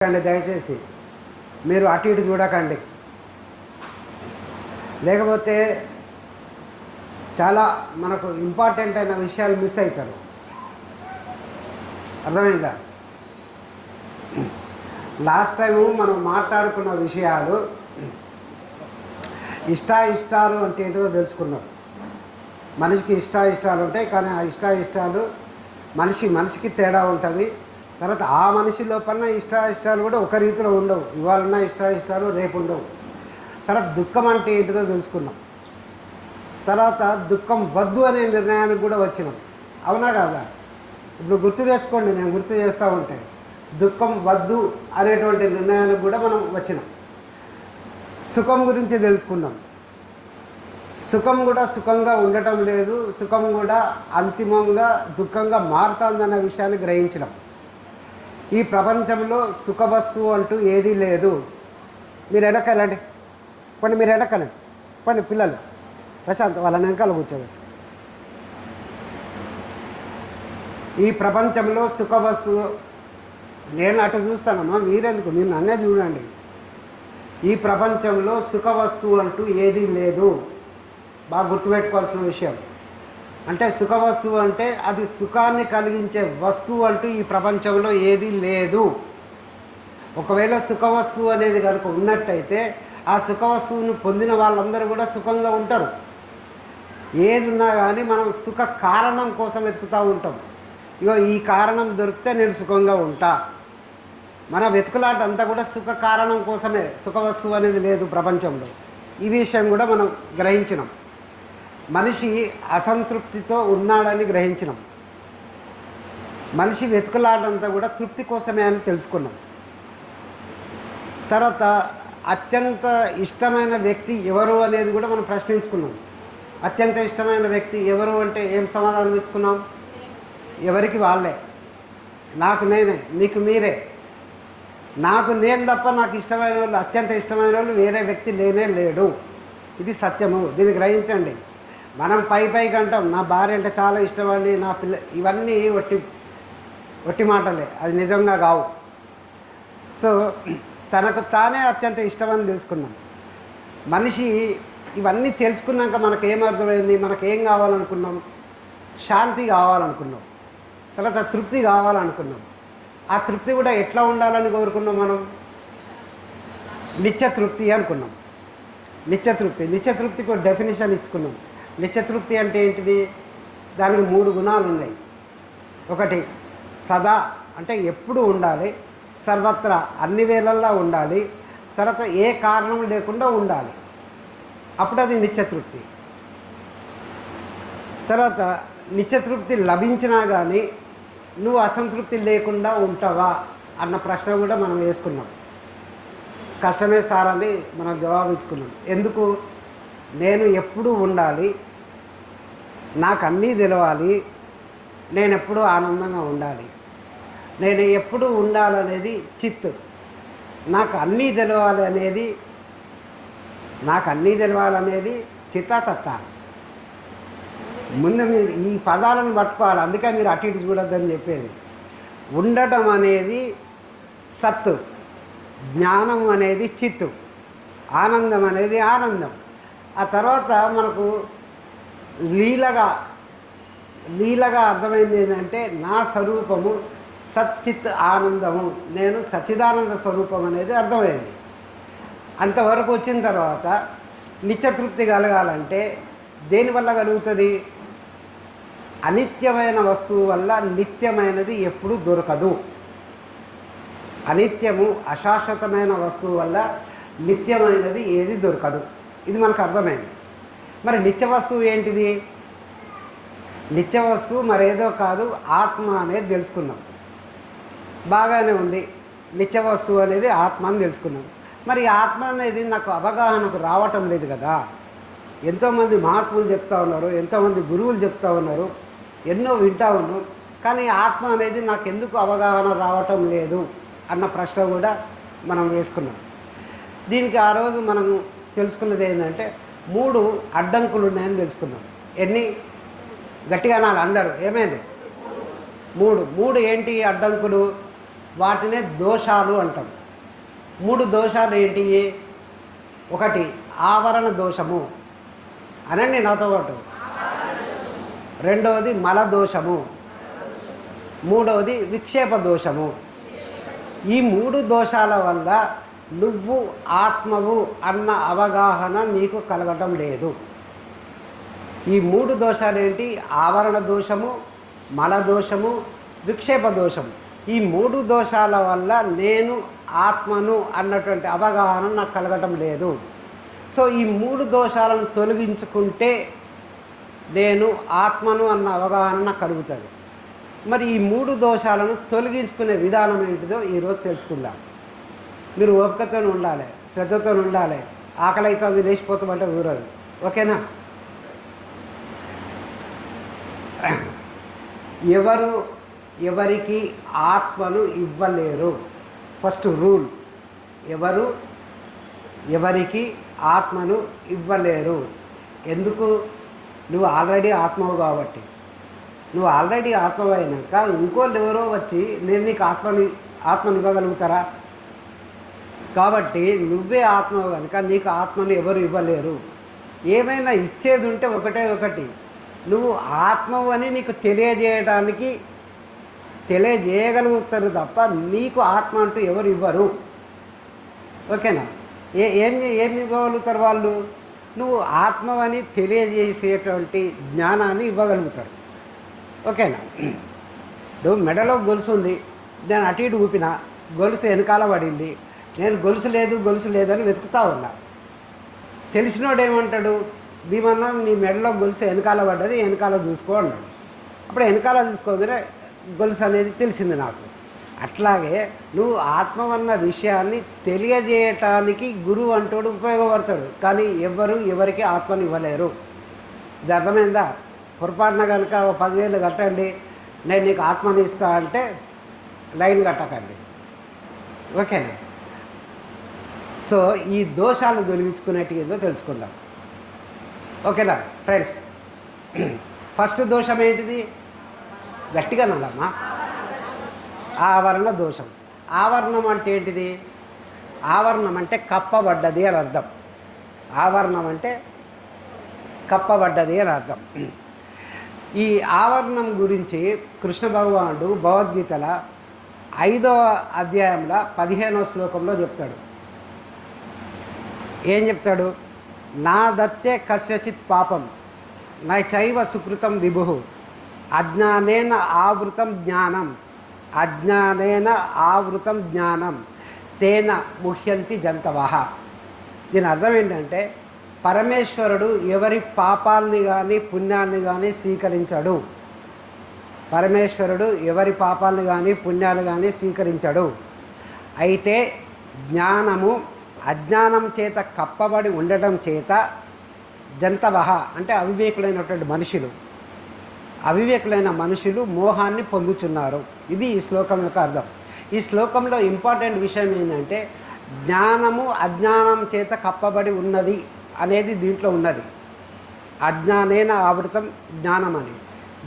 దయచేసి మీరు అటు ఇటు చూడకండి, లేకపోతే చాలా మనకు ఇంపార్టెంట్ అయిన విషయాలు మిస్ అవుతారు. అర్థమైందా? లాస్ట్ టైము మనం మాట్లాడుకున్న విషయాలు ఇష్టాలు అంటే ఏంటో తెలుసుకున్నాం. మనిషికి ఇష్టాలు ఉంటాయి, కానీ ఆ ఇష్టాలు మనిషికి తేడా ఉంటుంది. తర్వాత ఆ మనిషి లోపల ఇష్టాలు కూడా ఒక రీతిలో ఉండవు. ఇవాళ ఇష్టాలు రేపు ఉండవు. తర్వాత దుఃఖం అంటే ఏంటిదో తెలుసుకున్నాం. తర్వాత దుఃఖం వద్దు అనే నిర్ణయానికి కూడా వచ్చినాం. అవునా కాదా? ఇప్పుడు గుర్తు తెచ్చుకోండి, నేను గుర్తు చేస్తూ ఉంటే దుఃఖం వద్దు అనేటువంటి నిర్ణయానికి కూడా మనం వచ్చినాం. సుఖం గురించి తెలుసుకున్నాం. సుఖం కూడా సుఖంగా ఉండటం లేదు, సుఖం కూడా అంతిమంగా దుఃఖంగా మారుతుందన్న విషయాన్ని గ్రహించినాం. ఈ ప్రపంచంలో సుఖ వస్తువు అంటూ ఏదీ లేదు. మీరు వెనకాలండి, పండి మీరు వెనకాలండి, పండి పిల్లలు ప్రశాంత్ వాళ్ళని వెనకాల కూర్చోండి. ఈ ప్రపంచంలో సుఖ వస్తువు, నేను అటు చూస్తానమ్మా, మీరెందుకు, మీరు నన్నే చూడండి. ఈ ప్రపంచంలో సుఖ వస్తువు అంటూ ఏదీ లేదు. బాగా గుర్తుపెట్టుకోవాల్సిన విషయం. అంటే సుఖ వస్తువు అంటే అది సుఖాన్ని కలిగించే వస్తువు అంటూ ఈ ప్రపంచంలో ఏదీ లేదు. ఒకవేళ సుఖ వస్తువు అనేది కనుక ఉన్నట్టయితే ఆ సుఖ వస్తువును పొందిన వాళ్ళందరూ కూడా సుఖంగా ఉంటారు. ఏది ఉన్నా కానీ మనం సుఖ కారణం కోసం వెతుకుతూ ఉంటాం. ఇగో ఈ కారణం దొరికితే నేను సుఖంగా ఉంటా. మన వెతుకులాట అంతా కూడా సుఖ కారణం కోసమే. సుఖ వస్తువు అనేది లేదు ప్రపంచంలో. ఈ విషయం కూడా మనం గ్రహించినాం. మనిషి అసంతృప్తితో ఉన్నాడని గ్రహించినాం. మనిషి వెతుకులాటంతా కూడా తృప్తి కోసమే అని తెలుసుకున్నాం. తర్వాత అత్యంత ఇష్టమైన వ్యక్తి ఎవరు అనేది కూడా మనం ప్రశ్నించుకున్నాం. అత్యంత ఇష్టమైన వ్యక్తి ఎవరు అంటే ఏం సమాధానం ఇచ్చుకున్నాం? ఎవరికి వాళ్ళే. నాకు నేనే, మీకు మీరే. నాకు నేను తప్ప నాకు ఇష్టమైన వాళ్ళు, అత్యంత ఇష్టమైన వాళ్ళు వేరే వ్యక్తి లేనే లేడు. ఇది సత్యము. దీన్ని గ్రహించండి. మనం పైకి అంటాం నా భార్య అంటే చాలా ఇష్టమండి, నా పిల్ల, ఇవన్నీ ఒట్టి మాటలే, అది నిజంగా కావు. సో తనకు తానే అత్యంత ఇష్టమని తెలుసుకున్నాం. మనిషి ఇవన్నీ తెలుసుకున్నాక మనకేమర్థమైంది? మనకేం కావాలనుకున్నాం? శాంతి కావాలనుకున్నాం. తర్వాత తృప్తి కావాలనుకున్నాం. ఆ తృప్తి కూడా ఎట్లా ఉండాలని కోరుకున్నాం? మనం నిత్యతృప్తి అనుకున్నాం. నిత్యతృప్తికి ఒక డెఫినేషన్ ఇచ్చుకున్నాం. నిత్యతృప్తి అంటే ఏంటిది? దానికి 3 గుణాలు ఉన్నాయి. ఒకటి సదా, అంటే ఎప్పుడు ఉండాలి. సర్వత్రా, అన్ని వేళల్లో ఉండాలి. తర్వాత ఏ కారణం లేకుండా ఉండాలి. అప్పుడు అది నిత్యతృప్తి. తర్వాత నిత్యతృప్తి లభించినా కానీ నువ్వు అసంతృప్తి లేకుండా ఉంటావా అన్న ప్రశ్న కూడా మనం వేసుకున్నాం. కష్టమే సార్ అని మనం జవాబు ఇచ్చుకున్నాం. ఎందుకు? నేను ఎప్పుడూ ఉండాలి, నాకు అన్నీ తెలవాలి, నేను ఎప్పుడూ ఆనందంగా ఉండాలి. నేను ఎప్పుడూ ఉండాలనేది చిత్. నాకు అన్నీ తెలవాలనేది చిత్తాసత్తా. ముందు మీరు ఈ పదాలను పట్టుకోవాలి. అందుకే మీరు అటు ఇటు చూడొద్దని చెప్పేది. ఉండటం అనేది సత్తు, జ్ఞానం అనేది చిత్తు, ఆనందం అనేది ఆనందం. ఆ తర్వాత మనకు లీలగా అర్థమైంది ఏంటంటే నా స్వరూపము సచ్చిత్ ఆనందము, నేను సచ్చిదానంద స్వరూపం అనేది అర్థమైంది. అంతవరకు వచ్చిన తర్వాత నిత్యతృప్తి కలగాలంటే దేనివల్ల కలుగుతుంది? అనిత్యమైన వస్తువు వల్ల నిత్యమైనది ఎప్పుడు దొరకదు. అనిత్యము, అశాశ్వతమైన వస్తువు వల్ల నిత్యమైనది ఏది దొరకదు. ఇది మనకు అర్థమైంది. మరి నిత్య వస్తువు ఏంటిది? నిత్య వస్తువు మరేదో కాదు, ఆత్మ అనేది తెలుసుకున్నాం. బాగానే ఉంది. నిత్య వస్తువు అనేది ఆత్మ అని తెలుసుకున్నాం. మరి ఆత్మ అనేది నాకు అవగాహనకు రావటం లేదు కదా. ఎంతోమంది మహాత్ములు చెప్తా ఉన్నారు, ఎంతోమంది గురువులు చెప్తా ఉన్నారు, ఎన్నో వింటా ఉన్నాం. కానీ ఆత్మ అనేది నాకు ఎందుకు అవగాహన రావటం లేదు అన్న ప్రశ్న కూడా మనం వేసుకున్నాం. దీనికి ఆ రోజు మనం తెలుసుకున్నది ఏంటంటే 3 అడ్డంకులు ఉన్నాయని తెలుసుకున్నాం. ఎన్ని? గట్టిగా అనాలి అందరూ. ఏమైంది? 3 ఏంటి అడ్డంకులు? వాటినే దోషాలు అంటాం. 3 దోషాలు ఏంటి? ఒకటి ఆవరణ దోషము, అనండి నాతో పాటు. రెండవది మల దోషము, మూడవది విక్షేప దోషము. ఈ 3 దోషాల వల్ల నువ్వు ఆత్మవు అన్న అవగాహన నీకు కలగటం లేదు. ఈ 3 దోషాలు ఏంటి? ఆవరణ దోషము, మల దోషము, విక్షేప దోషము. ఈ 3 దోషాల వల్ల నేను ఆత్మను అన్నటువంటి అవగాహన నాకు కలగటం లేదు. సో ఈ 3 దోషాలను తొలగించుకుంటే నేను ఆత్మను అన్న అవగాహన నాకు కలుగుతుంది. మరి ఈ 3 దోషాలను తొలగించుకునే విధానం ఏంటిదో ఈరోజు తెలుసుకుందాం. మీరు ఓపికతో ఉండాలి, శ్రద్ధతో ఉండాలి. ఆకలి అయితే అది లేచిపోతామంటే ఊరదు. ఓకేనా? ఎవరికి ఆత్మను ఇవ్వలేరు. ఫస్ట్ రూల్, ఎవరికి ఆత్మను ఇవ్వలేరు. ఎందుకు? నువ్వు ఆల్రెడీ ఆత్మవు కాబట్టి. నువ్వు ఆల్రెడీ ఆత్మవు అయినాక ఇంకోళ్ళు ఎవరో వచ్చి నేను నీకు ఆత్మను ఇవ్వగలుగుతారా? కాబట్టి నువ్వే ఆత్మవు కనుక నీకు ఆత్మను ఎవరు ఇవ్వలేరు. ఏమైనా ఇచ్చేది ఉంటే ఒకటి, నువ్వు ఆత్మవు అని నీకు తెలియజేయగలుగుతారు తప్ప నీకు ఆత్మ అంటూ ఎవరు ఇవ్వరు. ఓకేనా? ఏమి ఇవ్వగలుగుతారు వాళ్ళు? నువ్వు ఆత్మవని తెలియజేసేటువంటి జ్ఞానాన్ని ఇవ్వగలుగుతారు. ఓకేనా? నువ్వు మెడలో గొలుసు ఉంది, నేను అటు ఇటు ఊపిన, గొలుసు వెనకాల పడింది, నేను గొలుసు లేదు అని వెతుకుతా ఉన్నా. తెలిసినోడు ఏమంటాడు? భీమన్న నీ మెడలో గొలుసు వెనకాల పడ్డది, వెనకాల చూసుకో అన్నాడు. అప్పుడు వెనకాల చూసుకోగానే గొలుసు అనేది తెలిసింది నాకు. అట్లాగే నువ్వు ఆత్మవన్న విషయాన్ని తెలియజేయటానికి గురువు అంటోడు ఉపయోగపడతాడు. కానీ ఎవరికి ఆత్మని ఇవ్వలేరు. ఇది అర్థమైందా? పొరపాటున కనుక 10,000 కట్టండి, నేను నీకు ఆత్మని ఇస్తా అంటే లైన్ కట్టకండి. ఓకేనా? సో ఈ దోషాలు తొలగించుకునేటి ఏదో తెలుసుకుందాం. ఓకేనా ఫ్రెండ్స్? ఫస్ట్ దోషం ఏంటిది? గట్టిగా నల్లమ్మా. ఆవరణ దోషం. ఆవరణం అంటే ఏంటిది? ఆవరణం అంటే కప్పబడ్డది అని అర్థం. ఆవరణం అంటే కప్పబడ్డది అని అర్థం. ఈ ఆవరణం గురించి కృష్ణ భగవానుడు భగవద్గీతల 5వ అధ్యాయంలో 15వ శ్లోకంలో చెప్తాడు. ఏం చెప్తాడు? నా దత్తే కస్యచిత్ పాపం నైచైవ సుకృతం విభు అజ్ఞానేన ఆవృతం జ్ఞానం తేన ముహ్యంతి జంతవః. దీని అర్థం ఏంటంటే పరమేశ్వరుడు ఎవరి పాపాలని కానీ పుణ్యాన్ని కానీ స్వీకరించడు. పరమేశ్వరుడు ఎవరి పాపాలను కానీ పుణ్యాలు కానీ స్వీకరించడు. అయితే జ్ఞానము అజ్ఞానం చేత కప్పబడి ఉండటం చేత జంతవః అంటే అవివేకులైన మనుషులు మోహాన్ని పొందుతున్నారు. ఇది ఈ శ్లోకం యొక్క అర్థం. ఈ శ్లోకంలో ఇంపార్టెంట్ విషయం ఏంటంటే జ్ఞానము అజ్ఞానం చేత కప్పబడి ఉన్నది అనేది దీంట్లో ఉన్నది. అజ్ఞానేన ఆవృతం జ్ఞానం అని.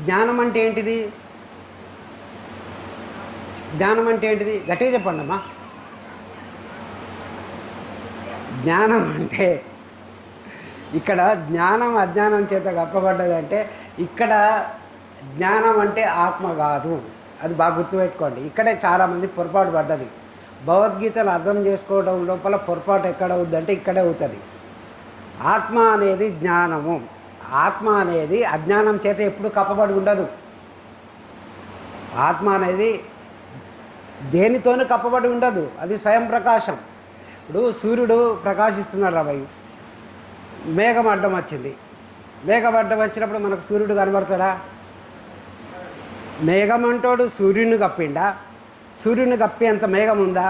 జ్ఞానం అంటే ఏంటిది? గట్టిగా చెప్పండి అమ్మా. జ్ఞానం అంటే ఇక్కడ జ్ఞానం అజ్ఞానం చేత కప్పబడ్డదంటే ఇక్కడ జ్ఞానం అంటే ఆత్మ కాదు. అది బాగా గుర్తుపెట్టుకోండి. ఇక్కడే చాలామంది పొరపాటు పడ్డది. భగవద్గీతను అర్థం చేసుకోవడం లోపల పొరపాటు ఎక్కడ అవుద్దంటే ఇక్కడే అవుతుంది. ఆత్మ అనేది జ్ఞానము. ఆత్మ అనేది అజ్ఞానం చేత ఎప్పుడు కప్పబడి ఉండదు. ఆత్మ అనేది దేనితోనూ కప్పబడి ఉండదు. అది స్వయం ప్రకాశం. ఇప్పుడు సూర్యుడు ప్రకాశిస్తున్నాడు రాబోయ్, మేఘం అడ్డం వచ్చింది. మేఘం అడ్డం వచ్చినప్పుడు మనకు సూర్యుడు కనబడతాడా? మేఘం అంటోడు సూర్యుని కప్పిండా? సూర్యుని కప్పేంత మేఘం ఉందా?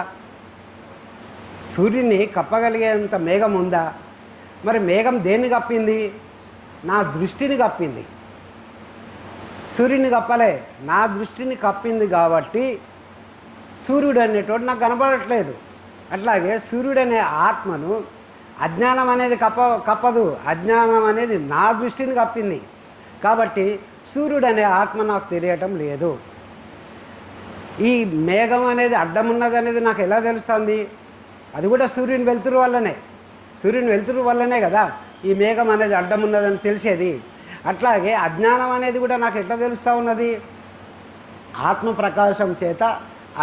సూర్యుని కప్పగలిగేంత మేఘం ఉందా? మరి మేఘం దేన్ని కప్పింది? నా దృష్టిని కప్పింది. సూర్యుని కప్పలే, నా దృష్టిని కప్పింది. కాబట్టి సూర్యుడు అనేటోడు నాకు కనబడట్లేదు. అట్లాగే సూర్యుడనే ఆత్మను అజ్ఞానం అనేది కప్పదు. అజ్ఞానం అనేది నా దృష్టిని కప్పింది. కాబట్టి సూర్యుడనే ఆత్మ నాకు తెలియటం లేదు. ఈ మేఘం అనేది అడ్డం ఉన్నది అనేది నాకు ఎలా తెలుస్తుంది? అది కూడా సూర్యుని వెలుతురు వల్లనే, సూర్యుని వెలుతురు వల్లనే కదా ఈ మేఘం అనేది అడ్డం ఉన్నదని తెలిసేది. అట్లాగే అజ్ఞానం అనేది కూడా నాకు ఎట్లా తెలుస్తూ ఉన్నది? ఆత్మ ప్రకాశం చేత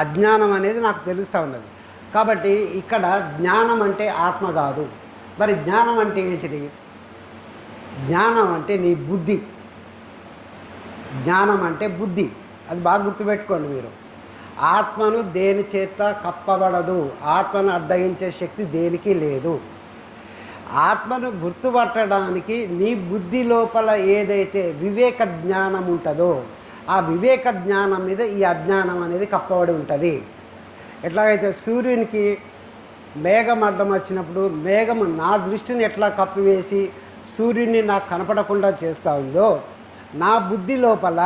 అజ్ఞానం అనేది నాకు తెలుస్తూ ఉన్నది. కాబట్టి ఇక్కడ జ్ఞానం అంటే ఆత్మ కాదు. మరి జ్ఞానం అంటే ఏంటిది? జ్ఞానం అంటే నీ బుద్ధి. జ్ఞానం అంటే బుద్ధి. అది బాగా గుర్తుపెట్టుకోండి మీరు. ఆత్మను దేని చేత కప్పబడదు. ఆత్మను అడ్డగించే శక్తి దేనికి లేదు. ఆత్మను గుర్తుపట్టడానికి నీ బుద్ధి లోపల ఏదైతే వివేక జ్ఞానం ఉంటుందో ఆ వివేక జ్ఞానం మీద ఈ అజ్ఞానం అనేది కప్పబడి ఉంటుంది. ఎట్లాగైతే సూర్యునికి మేఘం అడ్డం వచ్చినప్పుడు మేఘము నా దృష్టిని ఎట్లా కప్పివేసి సూర్యుడిని నాకు కనపడకుండా చేస్తూ ఉందో, నా బుద్ధి లోపల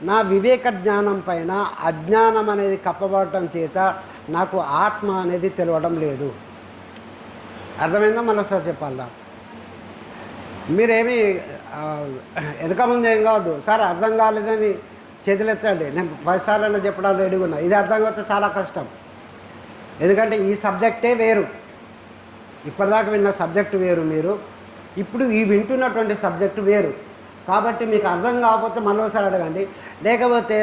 నా వివేక జ్ఞానం పైన అజ్ఞానం అనేది కప్పబడటం చేత నాకు ఆత్మ అనేది తెలవడం లేదు. అర్థమైందా? మళ్ళీసారి చెప్పాలా? మీరేమి వెనక ముందు ఏం కావద్దు. సార్ అర్థం కాలేదని చేతులెత్తండి, నేను 10 సార్లు చెప్పడం రెడీగా ఉన్నా. ఇది అర్థం కాకపోతే చాలా కష్టం. ఎందుకంటే ఈ సబ్జెక్టే వేరు, ఇప్పటిదాకా విన్న సబ్జెక్టు వేరు, మీరు ఇప్పుడు ఈ వింటున్నటువంటి సబ్జెక్టు వేరు. కాబట్టి మీకు అర్థం కాకపోతే మరోసారి అడగండి. లేకపోతే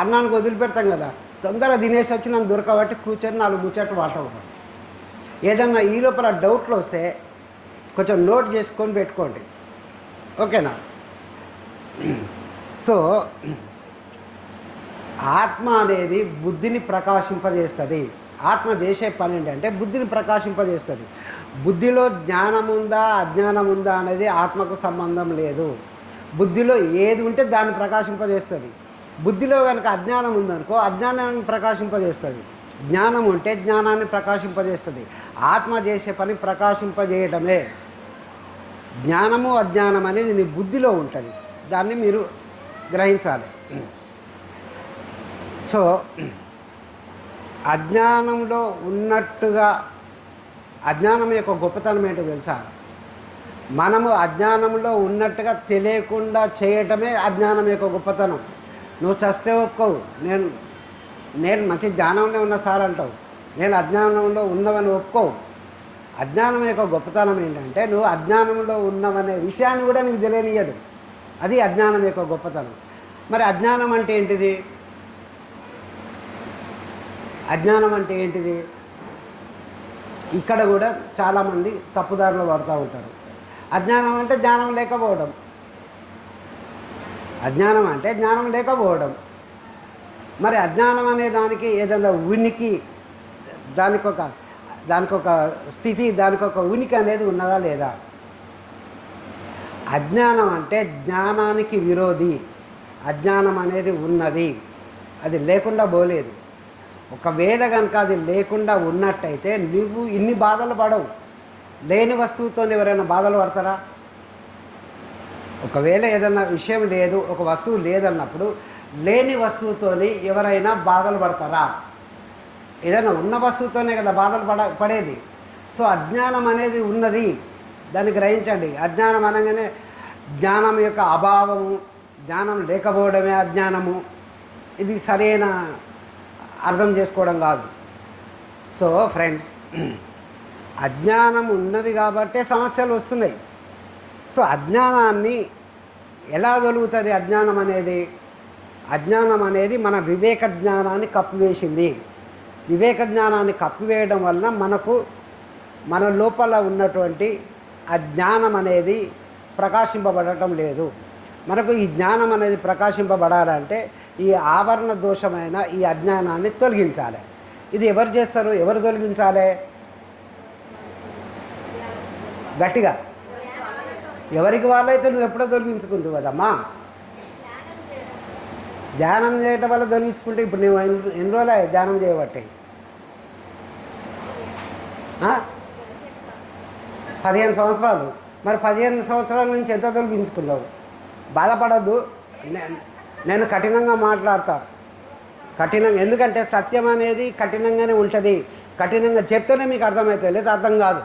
అన్నానికి వదిలిపెడతాం కదా, తొందరగా తినేసి వచ్చి నన్ను దొరకబట్టి కూర్చొని 4 ముచ్చట్లు మాట్లాడుకోండి. ఏదన్నా ఈ లోపల డౌట్లు వస్తే కొంచెం నోట్ చేసుకొని పెట్టుకోండి, ఓకేనా? సో ఆత్మ అనేది బుద్ధిని ప్రకాశింపజేస్తుంది. ఆత్మ చేసే పని ఏంటంటే బుద్ధిని ప్రకాశింపజేస్తుంది. బుద్ధిలో జ్ఞానం ఉందా అజ్ఞానం ఉందా అనేది ఆత్మకు సంబంధం లేదు. బుద్ధిలో ఏది ఉంటే దాన్ని ప్రకాశింపజేస్తుంది. బుద్ధిలో కనుక అజ్ఞానం ఉందనుకో అజ్ఞానాన్ని ప్రకాశింపజేస్తుంది. జ్ఞానం ఉంటే జ్ఞానాన్ని ప్రకాశింపజేస్తుంది. ఆత్మ చేసే పని ప్రకాశింపజేయడమే. జ్ఞానము అజ్ఞానం అనేది నీ బుద్ధిలో ఉంటుంది, దాన్ని మీరు గ్రహించాలి. సో అజ్ఞానంలో ఉన్నట్టుగా, అజ్ఞానం యొక్క గొప్పతనం ఏంటో తెలుసా? మనము అజ్ఞానంలో ఉన్నట్టుగా తెలియకుండా చేయటమే అజ్ఞానం యొక్క గొప్పతనం. నువ్వు చస్తే ఒప్పుకోవు, నేను మంచి జ్ఞానంలో ఉన్న సార్ అంటావు, నేను అజ్ఞానంలో ఉన్నవని ఒప్పుకోవు. అజ్ఞానం యొక్క గొప్పతనం ఏంటంటే నువ్వు అజ్ఞానంలో ఉన్నవనే విషయాన్ని కూడా నీకు తెలియనియదు. అది అజ్ఞానం యొక్క గొప్పతనం. మరి అజ్ఞానం అంటే ఏంటిది? అజ్ఞానం అంటే ఏంటిది? ఇక్కడ కూడా చాలామంది తప్పుదారిలో పడుతూ ఉంటారు. అజ్ఞానం అంటే జ్ఞానం లేకపోవడం. అజ్ఞానం అంటే జ్ఞానం లేకపోవడం. మరి అజ్ఞానం అనే దానికి ఏదైనా ఉనికి, దానికొక స్థితి, దానికొక ఉనికి అనేది ఉన్నదా లేదా? అజ్ఞానం అంటే జ్ఞానానికి విరోధి. అజ్ఞానం అనేది ఉన్నది, అది లేకుండా పోలేదు. ఒకవేళ కనుక అది లేకుండా ఉన్నట్టయితే నువ్వు ఇన్ని బాధలు పడవు. లేని వస్తువుతో ఎవరైనా బాధలు పడతారా? ఒకవేళ ఏదైనా విషయం లేదు, ఒక వస్తువు లేదన్నప్పుడు లేని వస్తువుతోని ఎవరైనా బాధలు పడతారా? ఏదైనా ఉన్న వస్తువుతోనే కదా బాధలు పడేది. సో అజ్ఞానం అనేది ఉన్నది, దాన్ని గ్రహించండి. అజ్ఞానం అనగానే జ్ఞానం యొక్క అభావము, జ్ఞానం లేకపోవడమే అజ్ఞానము, ఇది సరైన అర్థం చేసుకోవడం కాదు. సో ఫ్రెండ్స్, అజ్ఞానం ఉన్నది కాబట్టే సమస్యలు వస్తున్నాయి. సో అజ్ఞానాన్ని ఎలా తొలుగుతుంది? అజ్ఞానం అనేది మన వివేక జ్ఞానాన్ని కప్పివేసింది. వివేక జ్ఞానాన్ని కప్పివేయడం వలన మన లోపల ఉన్నటువంటి అజ్ఞానం అనేది ప్రకాశింపబడటం లేదు. మనకు ఈ జ్ఞానం అనేది ప్రకాశింపబడాలంటే ఈ ఆవరణ దోషమైన ఈ అజ్ఞానాన్ని తొలగించాలి. ఇది ఎవరు చేస్తారు? ఎవరు తొలగించాలి? గట్టిగా ఎవరికి వాళ్ళైతే నువ్వు ఎప్పుడో తొలగించుకుంటావు కదమ్మా. ధ్యానం చేయటం వల్ల తొలగించుకుంటే ఇప్పుడు నువ్వు ఎన్ని రోజులు ధ్యానం చేయబట్టే? 15 సంవత్సరాలు. మరి 15 సంవత్సరాల నుంచి ఎంత తొలగించుకున్నావు? బాధపడద్దు, నేను కఠినంగా మాట్లాడతా. ఎందుకంటే సత్యం అనేది కఠినంగానే ఉంటుంది. కఠినంగా చెప్తేనే మీకు అర్థమవుతుంది, లేదా అర్థం కాదు.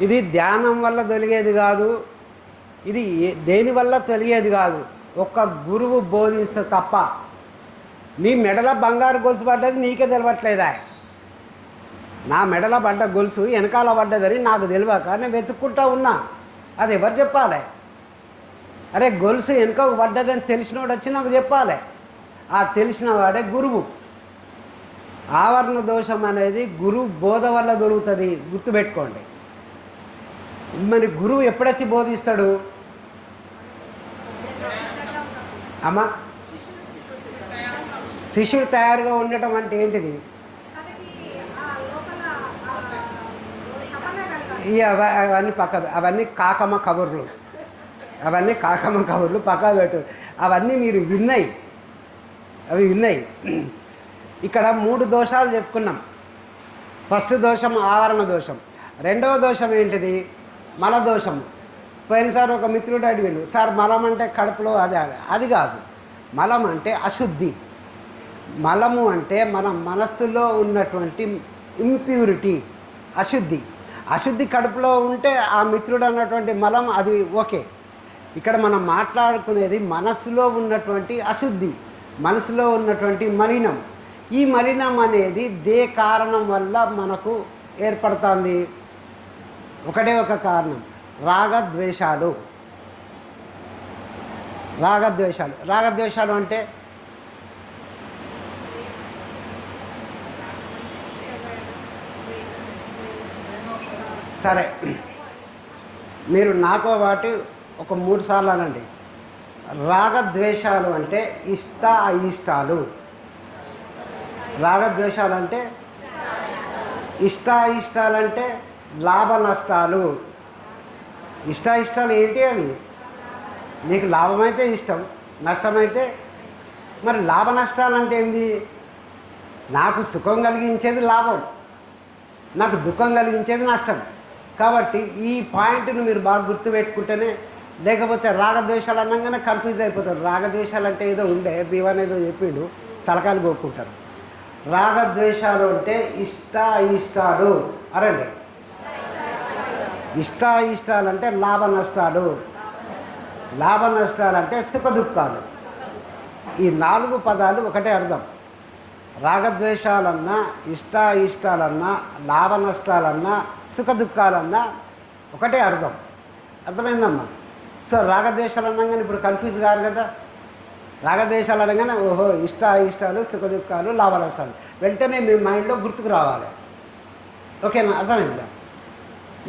ఇది ధ్యానం వల్ల తొలిగేది కాదు, ఇది దేనివల్ల తొలిగేది కాదు. ఒక్క గురువు బోధిస్తే తప్ప నీ మెడలో బంగారు గొలుసు పడ్డది నీకే తెలియట్లేదా? నా మెడలో పడ్డ గొలుసు వెనకాల పడ్డదని నాకు తెలియక నేను వెతుక్కుంటా ఉన్నా. అది ఎవరు చెప్పాలి? అరే గొలుసు వెనుకకు పడ్డదని తెలిసినోడు వచ్చి నాకు చెప్పాలి. ఆ తెలిసిన వాడే గురువు. ఆవరణ దోషం అనేది గురువు బోధ వల్ల దొరుకుతుంది, గుర్తుపెట్టుకోండి. మరి గురువు ఎప్పుడొచ్చి బోధిస్తాడు అమ్మా? శిశువు తయారుగా ఉండటం అంటే ఏంటిది? అవన్నీ అవన్నీ కాకమ్మ కబుర్లు, అవన్నీ కాకమ్మ కబుర్లు పక్కా పెట్టు. అవన్నీ మీరు విన్నాయి, అవి విన్నాయి. ఇక్కడ 3 దోషాలు చెప్పుకున్నాం. ఫస్ట్ దోషం ఆవరణ దోషం. రెండవ దోషం ఏంటిది? మల దోషం. పోయినసారి ఒక మిత్రుడు అడిగాడు, సార్ మలం అంటే కడుపులో అది కాదు. మలం అంటే అశుద్ధి. మలము అంటే మన మనస్సులో ఉన్నటువంటి ఇంప్యూరిటీ, అశుద్ధి. అశుద్ధి కడుపులో ఉంటే ఆ మిత్రుడు అన్నటువంటి మలం అది ఓకే. ఇక్కడ మనం మాట్లాడుకునేది మనస్సులో ఉన్నటువంటి అశుద్ధి, మనసులో ఉన్నటువంటి మలినం. ఈ మలినం అనేది దే కారణం వల్ల మనకు ఏర్పడుతుంది. ఒకటే ఒక కారణం, రాగద్వేషాలు. రాగద్వేషాలు రాగద్వేషాలు అంటే సరే, మీరు నాతో పాటు ఒక 3 సార్లు అనండి. రాగద్వేషాలు అంటే ఇష్ట అయిష్టాలు. రాగద్వేషాలు అంటే ఇష్ట అయిష్టాలంటే లాభ నష్టాలు. ఇష్ట ఇష్టాలు ఏంటి అవి? నీకు లాభమైతే ఇష్టం, నష్టమైతే మరి లాభ నష్టాలు అంటే ఏంది? నాకు సుఖం కలిగించేది లాభం, నాకు దుఃఖం కలిగించేది నష్టం. కాబట్టి ఈ పాయింట్ను మీరు బాగా గుర్తుపెట్టుకుంటేనే, లేకపోతే రాగద్వేషాలు అనగానే కన్ఫ్యూజ్ అయిపోతారు. రాగద్వేషాలు అంటే ఏదో ఉండే బీవన్ ఏదో చెప్పిండు, తలకాయలు పోక్కుంటారు. రాగద్వేషాలు అంటే ఇష్ట అయిష్టాలు. అరండి, ఇష్ట అయిష్టాలు అంటే లాభ నష్టాలు, లాభ నష్టాలు అంటే సుఖ దుఃఖాలు. ఈ 4 పదాలు ఒకటే అర్థం. రాగద్వేషాలన్నా, ఇష్ట ఇష్టాలన్నా, లాభ నష్టాలన్నా, సుఖ దుఃఖాలన్నా ఒకటే అర్థం. అర్థమైందమ్మా? సో రాగద్వేషాలు అనగానే ఇప్పుడు కన్ఫ్యూజ్ కాదు కదా. రాగద్వేషాలు అనగానే ఓహో ఇష్ట ఇష్టాలు, సుఖ దుఃఖాలు, లాభ నష్టాలు వెంటనే మీ మైండ్లో గుర్తుకు రావాలి. ఓకేనా? అర్థమైందా?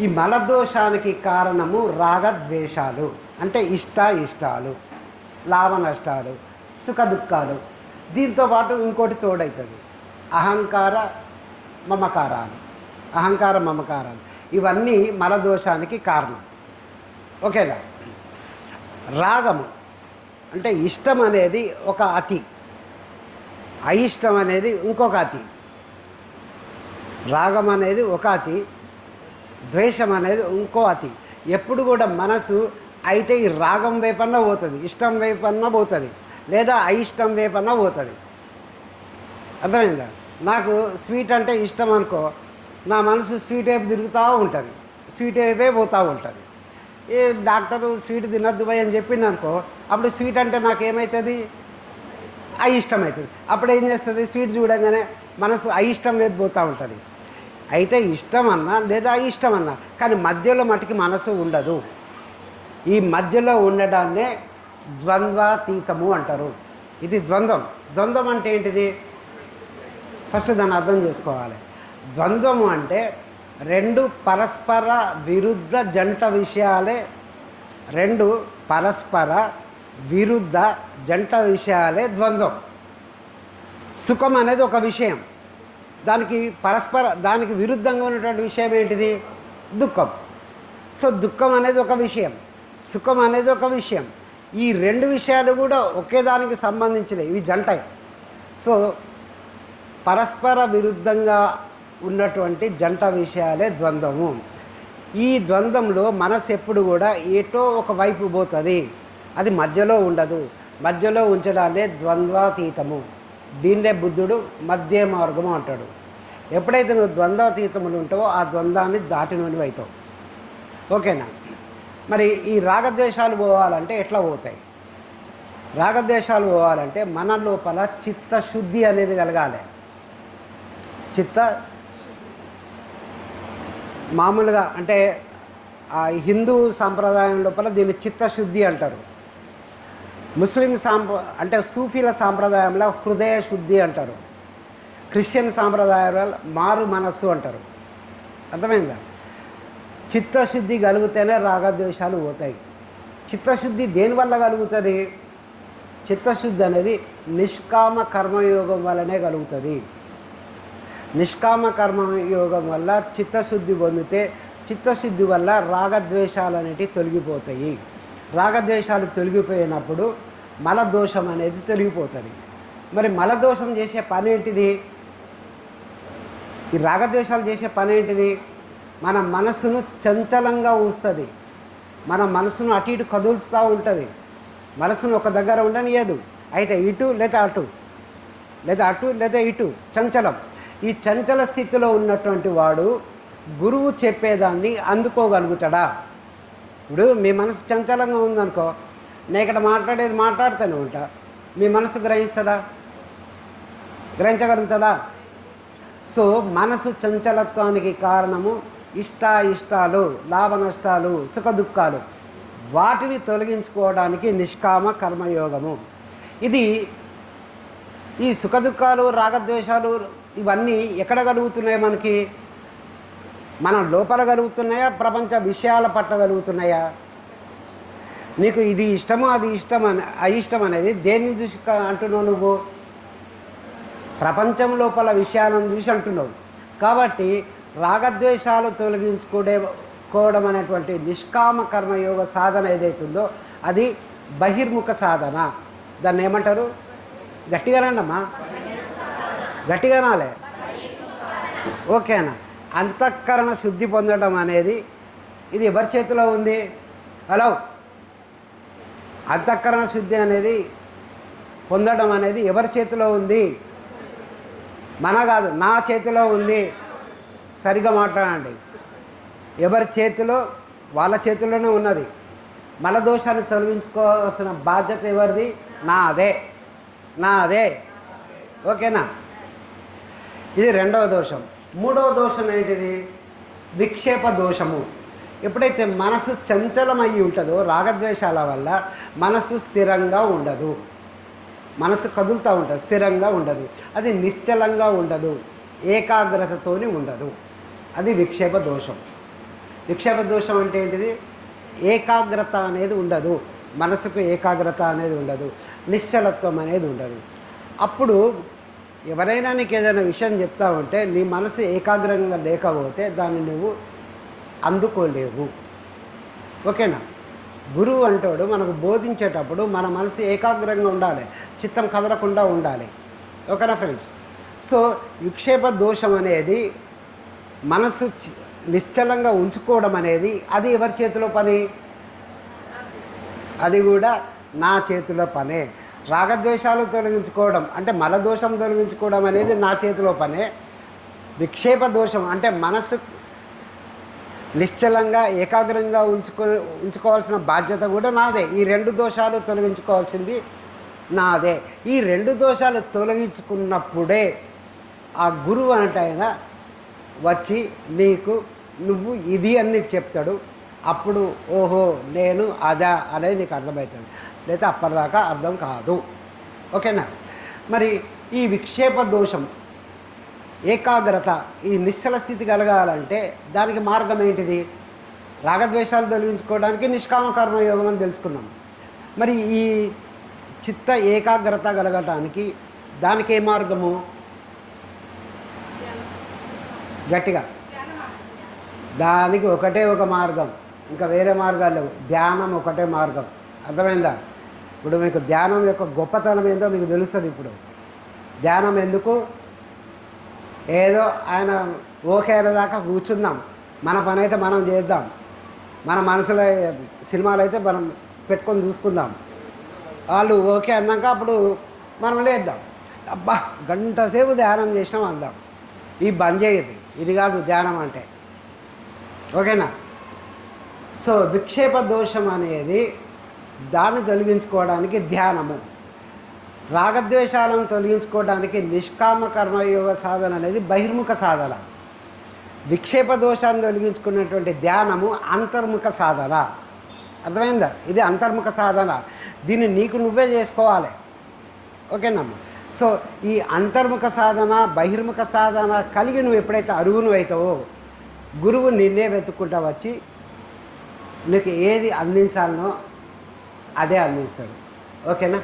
ఈ మలదోషానికి కారణము రాగద్వేషాలు అంటే ఇష్ట ఇష్టాలు, లాభ నష్టాలు, సుఖ దుఃఖాలు. దీంతోపాటు ఇంకోటి తోడవుతుంది, అహంకార మమకారాలు. అహంకార మమకారాలు ఇవన్నీ మలదోషానికి కారణం. ఓకేనా? రాగము అంటే ఇష్టం అనేది ఒక అతి, అయిష్టం అనేది ఇంకొక అతి. రాగం అనేది ఒక అతి, ద్వేషం అనేది ఇంకో అతి. ఎప్పుడు కూడా మనసు అయితే ఈ రాగం వైపన్నా పోతుంది, ఇష్టం వైపన్నా పోతుంది, లేదా అయిష్టం వైపన్నా పోతుంది. అర్థమైందా? నాకు స్వీట్ అంటే ఇష్టం అనుకో, నా మనసు స్వీట్ వైపు తిరుగుతూ ఉంటుంది, స్వీట్ వైపే పోతూ ఉంటుంది. ఏ డాక్టరు స్వీట్ తినద్దు భయ్ అని చెప్పింది అనుకో, అప్పుడు స్వీట్ అంటే నాకేమవుతుంది? అయిష్టం అవుతుంది. అప్పుడు ఏం చేస్తుంది? స్వీట్ చూడంగానే మనసు అయిష్టం వైపు పోతూ ఉంటుంది. అయితే ఇష్టం అన్నా లేదా అయిష్టం అన్నా, కానీ మధ్యలో మటుకి మనసు ఉండదు. ఈ మధ్యలో ఉండడాన్నే ద్వంద్వాతీతము అంటారు. ఇది ద్వంద్వం. ద్వంద్వం అంటే ఏంటిది? ఫస్ట్ దాన్ని అర్థం చేసుకోవాలి. ద్వంద్వము అంటే 2 పరస్పర విరుద్ధ జంట విషయాలే, 2 పరస్పర విరుద్ధ జంట విషయాలే ద్వంద్వం. సుఖం అనేది ఒక విషయం, దానికి విరుద్ధంగా ఉన్నటువంటి విషయం ఏంటిది? దుఃఖం. సో దుఃఖం అనేది ఒక విషయం, సుఖం అనేది ఒక విషయం. ఈ 2 విషయాలు కూడా ఒకే దానికి సంబంధించినవి, ఇవి జంటే. సో పరస్పర విరుద్ధంగా ఉన్నటువంటి జంట విషయాలే ద్వంద్వము. ఈ ద్వంద్వంలో మనసు ఎప్పుడు కూడా ఏటో ఒక వైపు పోతుంది, అది మధ్యలో ఉండదు. మధ్యలో ఉంచడాన్ని ద్వంద్వాతీతము. దీన్నే బుద్ధుడు మధ్య మార్గము అంటాడు. ఎప్పుడైతే నువ్వు ద్వంద్వాతీతములు ఉంటావో ఆ ద్వంద్వాన్ని దాటినోని అవుతావు. ఓకేనా? మరి ఈ రాగద్వేషాలు పోవాలంటే ఎట్లా పోతాయి? రాగద్వేషాలు పోవాలంటే మన లోపల చిత్తశుద్ధి అనేది కలగాలి. చిత్త మామూలుగా అంటే ఆ హిందూ సాంప్రదాయం లోపల దీన్ని చిత్తశుద్ధి అంటారు. ముస్లిం అంటే సూఫీల సాంప్రదాయంలో హృదయ శుద్ధి అంటారు. క్రిస్టియన్ సాంప్రదాయంలో మారు మనస్సు అంటారు. అర్థమైందా? చిత్తశుద్ధి కలిగితేనే రాగద్వేషాలు పోతాయి. చిత్తశుద్ధి దేనివల్ల కలుగుతుంది? చిత్తశుద్ధి అనేది నిష్కామ కర్మయోగం వల్లనే కలుగుతుంది. నిష్కామ కర్మయోగం వల్ల చిత్తశుద్ధి పొందితే చిత్తశుద్ధి వల్ల రాగద్వేషాలు అనేటివి తొలగిపోతాయి. రాగద్వేషాలు తొలగిపోయినప్పుడు మలదోషం అనేది తొలగిపోతుంది. మరి మలదోషం చేసే పని ఏంటిది? ఈ రాగద్వేషాలు చేసే పని ఏంటిది? మన మనసును చంచలంగా ఉంచుతుంది. మన మనసును అటు ఇటు కదులుస్తూ ఉంటుంది. మనసును ఒక దగ్గర ఉండనియదు. అయితే ఇటు లేదా అటు, లేదా అటు లేదా ఇటు, చంచలం. ఈ చంచల స్థితిలో ఉన్నటువంటి వాడు గురువు చెప్పేదాన్ని అందుకోగలుగుతాడా? ఇప్పుడు మీ మనసు చంచలంగా ఉందనుకో, నేను ఇక్కడ మాట్లాడేది మాట్లాడుతూనే ఉంటా, మీ మనసు గ్రహిస్తుందా? గ్రహించగలుగుతుందా? సో మనసు చంచలత్వానికి కారణము ఇష్టాలు, లాభ నష్టాలు, సుఖ దుఃఖాలు. వాటిని తొలగించుకోవడానికి నిష్కామ కర్మయోగము. ఇది ఈ సుఖ దుఃఖాలు, రాగద్వేషాలు ఇవన్నీ ఎక్కడ కలుగుతున్నాయి? మనకి మన లోపల కలుగుతున్నాయా? ప్రపంచ విషయాల పట్ల కలుగుతున్నాయా? నీకు ఇది ఇష్టమో అది ఇష్టం అయిష్టం అనేది దేన్ని చూసి అంటున్నావు? నువ్వు ప్రపంచం లోపల విషయాలను చూసి అంటున్నావు. కాబట్టి రాగద్వేషాలు తొలగించుకోవడం అనేటువంటి నిష్కామ కర్మయోగ సాధన ఏదైతుందో అది బహిర్ముఖ సాధన. దాన్ని ఏమంటారు? గట్టిగానండమ్మా, గట్టిగానాలే, ఓకేనా? అంతఃకరణ శుద్ధి పొందడం అనేది ఇది ఎవరి చేతిలో ఉంది? హలో, అంతఃకరణ శుద్ధి అనేది పొందడం అనేది ఎవరి చేతిలో ఉంది? మన కాదు, నా చేతిలో ఉంది. సరిగ్గా మాట్లాడండి. ఎవరి చేతిలో? వాళ్ళ చేతిలోనే ఉన్నది. మల దోషాన్ని తొలగించుకోవాల్సిన బాధ్యత ఎవరిది? నాదే. ఓకేనా? ఇది రెండవ దోషం. మూడవ దోషం ఏంటిది? విక్షేప దోషము. ఎప్పుడైతే మనసు చంచలమయ్యి ఉంటుందో రాగద్వేషాల వల్ల మనసు స్థిరంగా ఉండదు. మనసు కదులుతూ ఉంటుంది, స్థిరంగా ఉండదు. అది నిశ్చలంగా ఉండదు, ఏకాగ్రతతోని ఉండదు. అది విక్షేప దోషం. విక్షేప దోషం అంటే ఏంటిది? ఏకాగ్రత అనేది ఉండదు, మనసుకు ఏకాగ్రత అనేది ఉండదు, నిశ్చలత్వం అనేది ఉండదు. అప్పుడు ఎవరైనా నీకు ఏదైనా విషయం చెప్తా ఉంటే నీ మనసు ఏకాగ్రంగా లేకపోతే దాన్ని నువ్వు అందుకోలేవు. ఓకేనా? గురువు అంటాడు మనకు బోధించేటప్పుడు మన మనసు ఏకాగ్రంగా ఉండాలి, చిత్తం కదలకుండా ఉండాలి. ఓకేనా ఫ్రెండ్స్? సో విక్షేప దోషం అనేది మనసు నిశ్చలంగా ఉంచుకోవడం అనేది అది ఎవరి చేతిలో పని? అది కూడా నా చేతిలో పనే. రాగద్వేషాలు తొలగించుకోవడం అంటే మల దోషం తొలగించుకోవడం అనేది నా చేతిలో పనే. విక్షేప దోషం అంటే మనసు నిశ్చలంగా ఏకాగ్రంగా ఉంచుకోవాల్సిన బాధ్యత కూడా నాదే. ఈ రెండు దోషాలు తొలగించుకోవాల్సింది నాదే. ఈ రెండు దోషాలు తొలగించుకున్నప్పుడే ఆ గురువు అంటే ఆయన వచ్చి నువ్వు ఇది అని నీకు చెప్తాడు. అప్పుడు ఓహో నేను అదా అనేది నీకు అర్థమవుతుంది, లేదా అప్పటిదాకా అర్థం కాదు. ఓకేనా? మరి ఈ విక్షేప దోషం, ఏకాగ్రత, ఈ నిశ్చల స్థితి కలగాలంటే దానికి మార్గం ఏంటిది? రాగద్వేషాలు తొలగించుకోవడానికి నిష్కామ కర్మయోగం అని తెలుసుకున్నాం. మరి ఈ చిత్త ఏకాగ్రత కలగటానికి దానికి ఏ మార్గము? గట్టిగా, దానికి ఒకటే ఒక మార్గం, ఇంకా వేరే మార్గాలు లేవు. ధ్యానం ఒకటే మార్గం. అర్థమైందా? ఇప్పుడు మీకు ధ్యానం యొక్క గొప్పతనం ఏందో మీకు తెలుస్తుంది. ఇప్పుడు ధ్యానం ఎందుకు? ఏదో ఆయన ఓకే దాకా కూర్చుందాం, మన పని అయితే మనం చేద్దాం, మన మనసులో సినిమాలు అయితే మనం పెట్టుకొని చూసుకుందాం, వాళ్ళు ఓకే అన్నాక అప్పుడు మనం లేద్దాం. అబ్బా గంట సేపు ధ్యానం చేసినాం అందాం. ఈ బంద్ చేయదు, ఇది కాదు ధ్యానం అంటే. ఓకేనా? సో విక్షేప దోషం అనేది దాన్ని తొలగించుకోవడానికి ధ్యానము. రాగద్వేషాలను తొలగించుకోవడానికి నిష్కామ కర్మయోగ సాధన అనేది బహిర్ముఖ సాధన. విక్షేప దోషాన్ని తొలగించుకున్నటువంటి ధ్యానము అంతర్ముఖ సాధన. అర్థమైందా? ఇది అంతర్ముఖ సాధన. దీన్ని నీకు నువ్వే చేసుకోవాలి. ఓకేనమ్మా? సో ఈ అంతర్ముఖ సాధన బహిర్ముఖ సాధన కలిగి నువ్వు ఎప్పుడైతే అరుగును అవుతావో గురువు నిన్నే వెతుక్కుంటా వచ్చి నీకు ఏది అందించాలనో అదే అందిస్తాడు. ఓకేనా?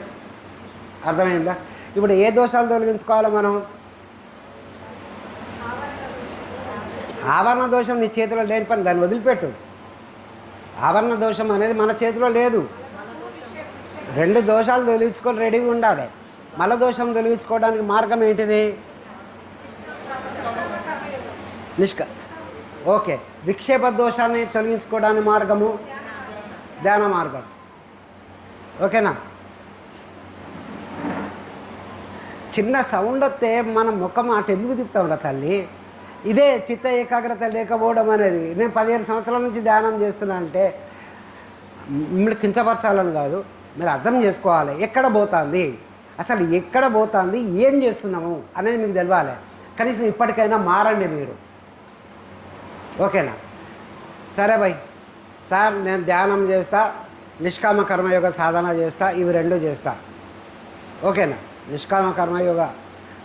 అర్థమైందా? ఇప్పుడు ఏ దోషాలు తొలగించుకోవాలో మనం? ఆవరణ దోషం నీ చేతిలో లేని పని, దాన్ని వదిలిపెట్టు. ఆవరణ దోషం అనేది మన చేతిలో లేదు. 2 దోషాలు తొలగించుకొని రెడీగా ఉండాలి. మల దోషం తొలగించుకోవడానికి మార్గం ఏంటిది? ఓకే. విక్షేప దోషాన్ని తొలగించుకోవడానికి మార్గము ధ్యాన మార్గం. ఓకేనా? చిన్న సౌండ్ వస్తే మనం ముఖం అటు ఎందుకు తిప్పుతాం రా తల్లి? ఇదే చిత్త ఏకాగ్రత లేకపోవడం అనేది. నేను 15 సంవత్సరాల నుంచి ధ్యానం చేస్తున్నా అంటే మిమ్మల్ని కించపరచాలని కాదు, మీరు అర్థం చేసుకోవాలి. ఎక్కడ పోతుంది అసలు, ఎక్కడ పోతుంది, ఏం చేస్తున్నాము అనేది మీకు తెలవాలి. కనీసం ఇప్పటికైనా మారండి మీరు. ఓకేనా? సరే భయ్ సార్, నేను ధ్యానం చేస్తా, నిష్కామ కర్మయోగ సాధన చేస్తా, ఇవి 2 చేస్తా. ఓకేనా? నిష్కామ కర్మయోగ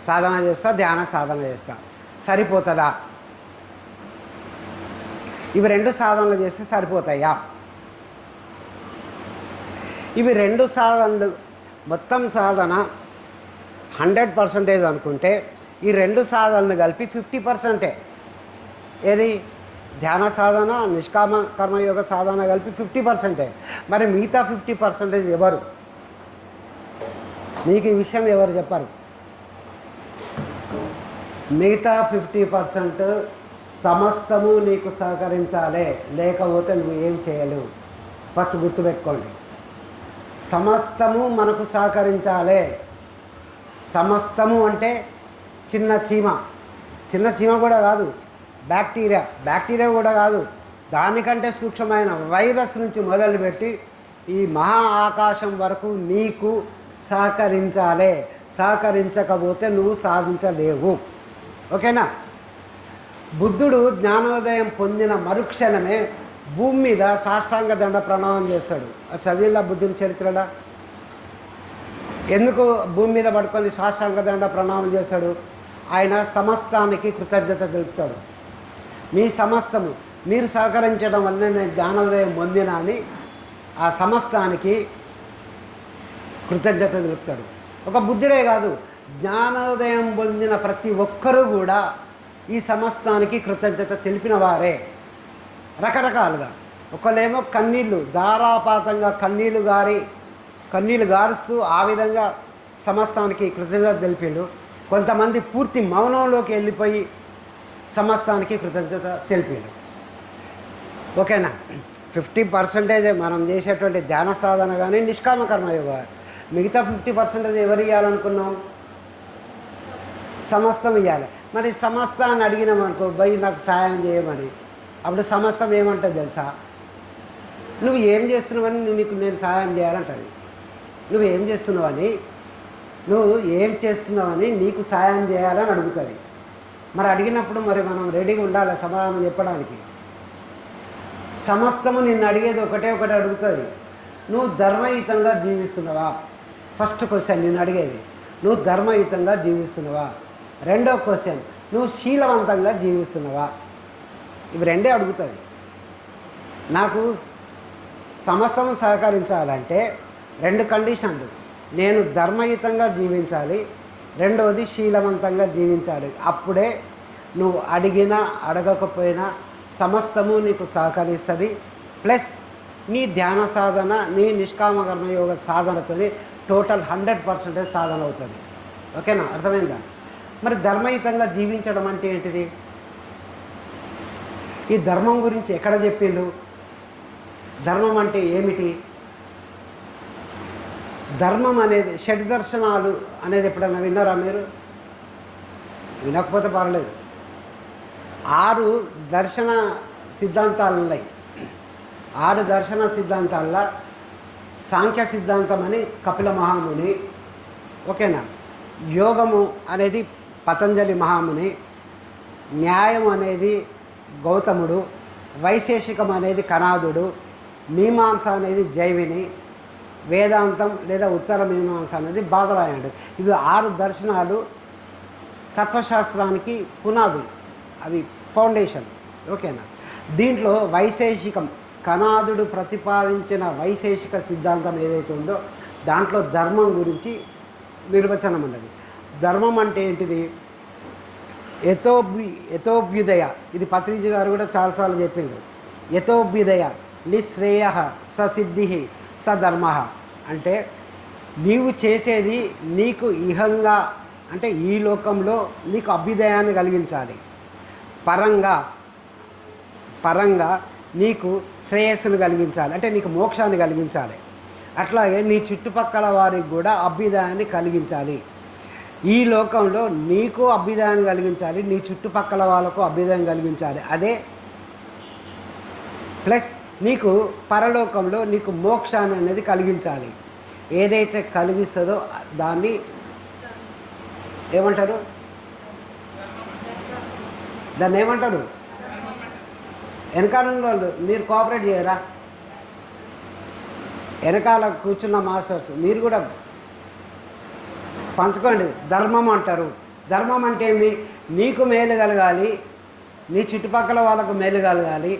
సాధన చేస్తా, ధ్యాన సాధన చేస్తా. సరిపోతుందా? ఇవి 2 సాధనలు చేస్తే సరిపోతాయా? ఇవి 2 సాధనలు మొత్తం సాధన 100% అనుకుంటే ఈ 2 సాధనలు కలిపి 50%. ఏది? ధ్యాన సాధన నిష్కామ కర్మయోగ సాధన కలిపి 50%. మరి మిగతా 50% ఎవరు? మీకు ఈ విషయం ఎవరు చెప్పారు? మిగతా 50% సమస్తము నీకు సహకరించాలి, లేకపోతే నువ్వు ఏం చేయలేవు. ఫస్ట్ గుర్తుపెట్టుకోండి, సమస్తము మనకు సహకరించాలి. సమస్తము అంటే చిన్న చీమ కూడా కాదు, బ్యాక్టీరియా కూడా కాదు, దానికంటే సూక్ష్మమైన వైరస్ నుంచి మొదలుపెట్టి ఈ మహా ఆకాశం వరకు నీకు సహకరించాలి. సహకరించకపోతే నువ్వు సాధించలేవు. ఓకేనా? బుద్ధుడు జ్ఞానోదయం పొందిన మరుక్షణమే భూమి మీద సాష్టాంగ దండ ప్రణామం చేస్తాడు. అది చదివిలా బుద్ధుని చరిత్రలా? ఎందుకు భూమి మీద పడుకొని సాష్టాంగ దండ ప్రణామం చేస్తాడు? ఆయన సమస్తానికి కృతజ్ఞత తెలుపుతాడు. మీ సమస్తము మీరు సహకరించడం వల్ల నేను జ్ఞానోదయం పొందిన అని ఆ సమస్తానికి కృతజ్ఞత తెలుపుతాడు. ఒక బుద్ధుడే కాదు, జ్ఞానోదయం పొందిన ప్రతి ఒక్కరూ కూడా ఈ సమస్తానికి కృతజ్ఞత తెలిపిన వారే. రకరకాలుగా ఒకళ్ళేమో కన్నీళ్ళు ధారాపాతంగా కన్నీళ్ళు గారుస్తూ ఆ విధంగా సమస్తానికి కృతజ్ఞత తెలిపారు. కొంతమంది పూర్తి మౌనంలోకి వెళ్ళిపోయి సమస్తానికి కృతజ్ఞత తెలిపారు. ఓకేనా? 50% మనం చేసేటువంటి ధ్యాన సాధన కానీ నిష్కామ కర్మయోగ. మిగతా 50% ఎవరు ఇవ్వాలనుకున్నాం? సమస్తం ఇవ్వాలి. మరి సమస్తాన్ని అడిగినాం అనుకో, భయ్ నాకు సాయం చేయమని, అప్పుడు సమస్తం ఏమంటుంది తెలుసా? నువ్వు ఏం చేస్తున్నావని నేను సాయం చేయాలంటది. నువ్వు ఏం చేస్తున్నావని నీకు సాయం చేయాలని అడుగుతుంది. మరి అడిగినప్పుడు మరి మనం రెడీగా ఉండాలి సమాధానం చెప్పడానికి. సమస్తము నిన్ను అడిగేది ఒకటే అడుగుతుంది, నువ్వు ధర్మయుతంగా జీవిస్తున్నావా? ఫస్ట్ క్వశ్చన్ నిన్ను అడిగేది, నువ్వు ధర్మయుతంగా జీవిస్తున్నావా? రెండో క్వశ్చన్, నువ్వు శీలవంతంగా జీవిస్తున్నావా? ఇవి 2 అడుగుతుంది. నాకు సమస్తము సహకరించాలంటే 2 కండిషన్లు, నేను ధర్మయుతంగా జీవించాలి, రెండవది శీలవంతంగా జీవించాలి. అప్పుడే నువ్వు అడిగినా అడగకపోయినా సమస్తము నీకు సహకరిస్తుంది. ప్లస్ నీ ధ్యాన సాధన, నీ నిష్కామ కర్మయోగ సాధనతో టోటల్ 100% సాధన అవుతుంది. ఓకేనా? అర్థమైందా? మరి ధర్మయుతంగా జీవించడం అంటే ఏంటిది? ఈ ధర్మం గురించి ఎక్కడ చెప్పిండు? ధర్మం అంటే ఏమిటి? ధర్మం అనేది షడ్దర్శనాలు అనేది ఎప్పుడైనా విన్నారా మీరు? వినకపోతే పర్లేదు. 6 దర్శన సిద్ధాంతాలు ఉన్నాయి. 6 దర్శన సిద్ధాంతాల్లో సాంఖ్య సిద్ధాంతం అని కపిల మహాముని, ఓకేనా, యోగము అనేది పతంజలి మహాముని, న్యాయం అనేది గౌతముడు, వైశేషికం అనేది కనాదుడు, మీమాంస అనేది జైవిని, వేదాంతం లేదా ఉత్తర మీమాంస అనేది బాదరాయణుడు. ఇవి 6 దర్శనాలు తత్వశాస్త్రానికి పునాది, అవి ఫౌండేషన్, ఓకేనా. దీంట్లో వైశేషికం, కనాదుడు ప్రతిపాదించిన వైశేషిక సిద్ధాంతం ఏదైతే ఉందో దాంట్లో ధర్మం గురించి నిర్వచనం ఉన్నది. ధర్మం అంటే ఏంటిది? యథోభ్యుదయ, ఇది పత్రిజీ గారు కూడా చాలాసార్లు చెప్పింది. యథోభ్యుదయ నిశ్రేయ ససిద్ధి సధర్మ అంటే నీవు చేసేది నీకు ఇహంగా అంటే ఈ లోకంలో నీకు అభ్యుదయాన్ని కలిగించాలి, పరంగా నీకు శ్రేయస్సును కలిగించాలి, అంటే నీకు మోక్షాన్ని కలిగించాలి. అట్లాగే నీ చుట్టుపక్కల వారికి కూడా అభ్యుదయాన్ని కలిగించాలి. ఈ లోకంలో నీకు అభ్యుదయాన్ని కలిగించాలి, నీ చుట్టుపక్కల వాళ్ళకు అభ్యుదయం కలిగించాలి. అదే ప్లస్ నీకు పరలోకంలో నీకు మోక్షాన్ని అనేది కలిగించాలి. ఏదైతే కలిగిస్తుందో దాన్ని ఏమంటారు? దాన్ని ఏమంటారు? వెనకాల వాళ్ళు మీరు కోఆపరేట్ చేయరా? వెనకాల కూర్చున్న మాస్టర్స్ మీరు కూడా పంచుకోండి. ధర్మం అంటారు. ధర్మం అంటే ఏంది? నీకు మేలు కలగాలి, నీ చుట్టుపక్కల వాళ్ళకు మేలు కలగాలి,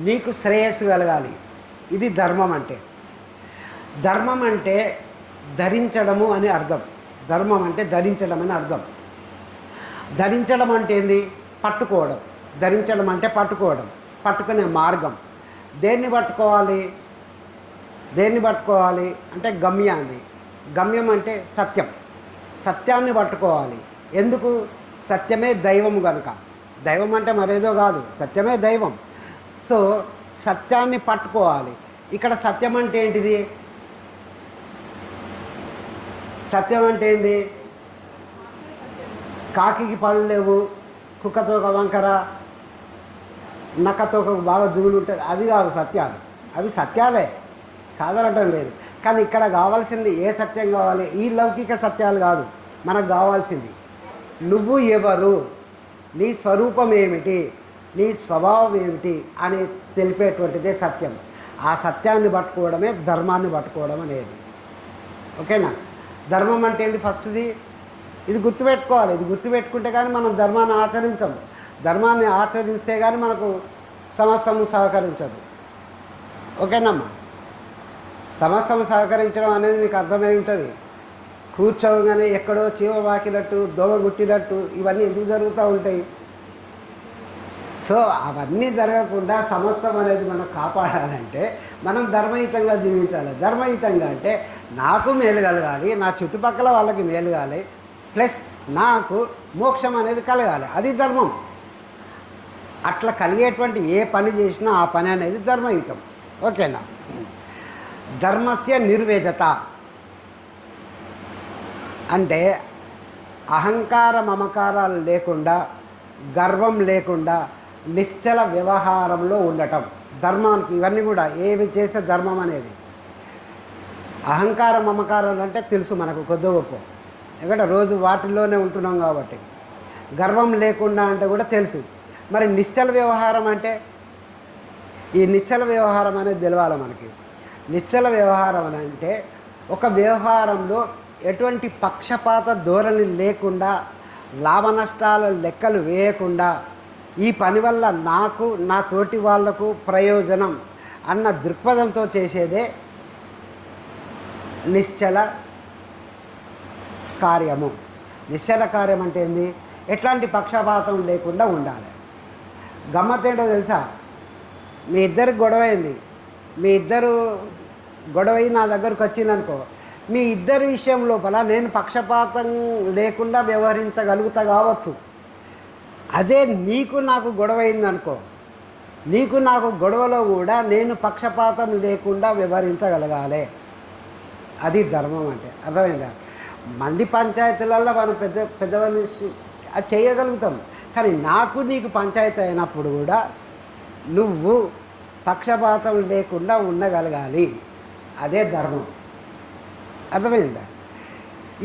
నీకు శ్రేయస్సు కలగాలి. ఇది ధర్మం అంటే. ధర్మం అంటే ధరించడము అని అర్థం. ధర్మం అంటే ధరించడం అని అర్థం. ధరించడం అంటే ఏంది? పట్టుకోవడం. ధరించడం అంటే పట్టుకోవడం, పట్టుకునే మార్గం. దేన్ని పట్టుకోవాలి? దేన్ని పట్టుకోవాలి అంటే గమ్యాన్ని. గమ్యం అంటే సత్యం. సత్యాన్ని పట్టుకోవాలి. ఎందుకు? సత్యమే దైవం కనుక. దైవం అంటే మరేదో కాదు, సత్యమే దైవం. సో సత్యాన్ని పట్టుకోవాలి. ఇక్కడ సత్యం అంటే ఏంటిది? సత్యం అంటే ఏంది? కాకికి పళ్ళు లేవు, కుక్కతో ఒక వంకర, నక్కతో ఒక బాగా జుగులు ఉంటుంది, అవి కావు సత్యాలు. అవి సత్యాలే, కాదనటం లేదు. కానీ ఇక్కడ కావాల్సింది ఏ సత్యం కావాలి? ఈ లౌకిక సత్యాలు కాదు. మనకు కావాల్సింది నువ్వు ఎవరు, నీ స్వరూపం ఏమిటి, నీ స్వభావం ఏమిటి అని తెలిపేటువంటిదే సత్యం. ఆ సత్యాన్ని పట్టుకోవడమే ధర్మాన్ని పట్టుకోవడం అనేది. ఓకేనా? ధర్మం అంటే ఏంది? ఫస్ట్ది ఇది గుర్తుపెట్టుకోవాలి. ఇది గుర్తుపెట్టుకుంటే కానీ మనం ధర్మాన్ని ఆచరించం. ధర్మాన్ని ఆచరిస్తే కానీ మనకు సమస్తము సహకరించదు. ఓకేనమ్మా? సమస్తము సహకరించడం అనేది మీకు అర్థమై ఉంటుంది. కూర్చోగానే ఎక్కడో చీమ వాకినట్టు, దోమ గుట్టినట్టు ఇవన్నీ ఎందుకు జరుగుతూ ఉంటాయి? సో అవన్నీ జరగకుండా సమస్తం అనేది మనం కాపాడాలంటే మనం ధర్మయుతంగా జీవించాలి. ధర్మయుతంగా అంటే నాకు మేలు కలగాలి, నా చుట్టుపక్కల వాళ్ళకి మేలు కావాలి, ప్లస్ నాకు మోక్షం అనేది కలగాలి. అది ధర్మం. అట్లా కలిగేటువంటి ఏ పని చేసినా ఆ పని అనేది ధర్మయుతం. ఓకేనా? ధర్మస్య నిర్వేజత అంటే అహంకార మమకారాలు లేకుండా, గర్వం లేకుండా నిశ్చల వ్యవహారంలో ఉండటం ధర్మానికి. ఇవన్నీ కూడా ఏవి చేస్తే ధర్మం అనేది. అహంకార మమకారాలు అంటే తెలుసు మనకు కొద్ది గొప్ప, ఎందుకంటే రోజు వాటిల్లోనే ఉంటున్నాం కాబట్టి. గర్వం లేకుండా అంటే కూడా తెలుసు. మరి నిశ్చల వ్యవహారం అంటే, ఈ నిశ్చల వ్యవహారం అనేది తెలవాలి మనకి. నిశ్చల వ్యవహారం అని అంటే ఒక వ్యవహారంలో ఎటువంటి పక్షపాత ధోరణి లేకుండా, లాభ నష్టాల లెక్కలు వేయకుండా, ఈ పని వల్ల నాకు నా తోటి వాళ్లకు ప్రయోజనం అన్న దృక్పథంతో చేసేదే నిశ్చల కార్యము. నిశ్చల కార్యం అంటే ఏంది? ఎట్లాంటి పక్షపాతం లేకుండా ఉండాలి. గమ్మత్తేంటో తెలుసా? మీ ఇద్దరికి గొడవైంది, మీ ఇద్దరు గొడవై నా దగ్గరకు వచ్చిందనుకో, మీ ఇద్దరి విషయం లోపల నేను పక్షపాతం లేకుండా వ్యవహరించగలుగుతా కావచ్చు. అదే నీకు నాకు గొడవైందనుకో, నీకు నాకు గొడవలో కూడా నేను పక్షపాతం లేకుండా వ్యవహరించగలగాలి. అది ధర్మం అంటే. అర్థమైందా? మంది పంచాయతీలలో మనం పెద్ద మనిషి అది చేయగలుగుతాం. కానీ నాకు నీకు పంచాయతీ అయినప్పుడు కూడా నువ్వు పక్షపాతం లేకుండా ఉండగలగాలి. అదే ధర్మం. అర్థమైందా?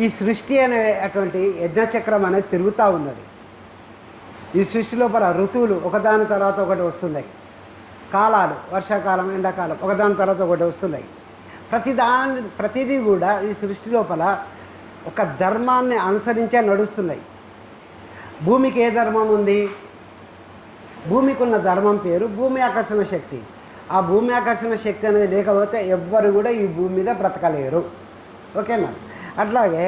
ఈ సృష్టి అనేటువంటి యజ్ఞచక్రం అనేది తిరుగుతూ ఉన్నది. ఈ సృష్టి లోపల ఋతువులు ఒకదాని తర్వాత ఒకటి వస్తున్నాయి. కాలాలు, వర్షాకాలం, ఎండాకాలం ఒకదాని తర్వాత ఒకటి వస్తున్నాయి. ప్రతిదీ కూడా ఈ సృష్టి లోపల ఒక ధర్మాన్ని అనుసరించే నడుస్తున్నాయి. భూమికి ఏ ధర్మం ఉంది? భూమికి ఉన్న ధర్మం పేరు భూమి ఆకర్షణ శక్తి. ఆ భూమి ఆకర్షణ శక్తి అనేది లేకపోతే ఎవ్వరు కూడా ఈ భూమి మీద బ్రతకలేరు. ఓకేనా? అట్లాగే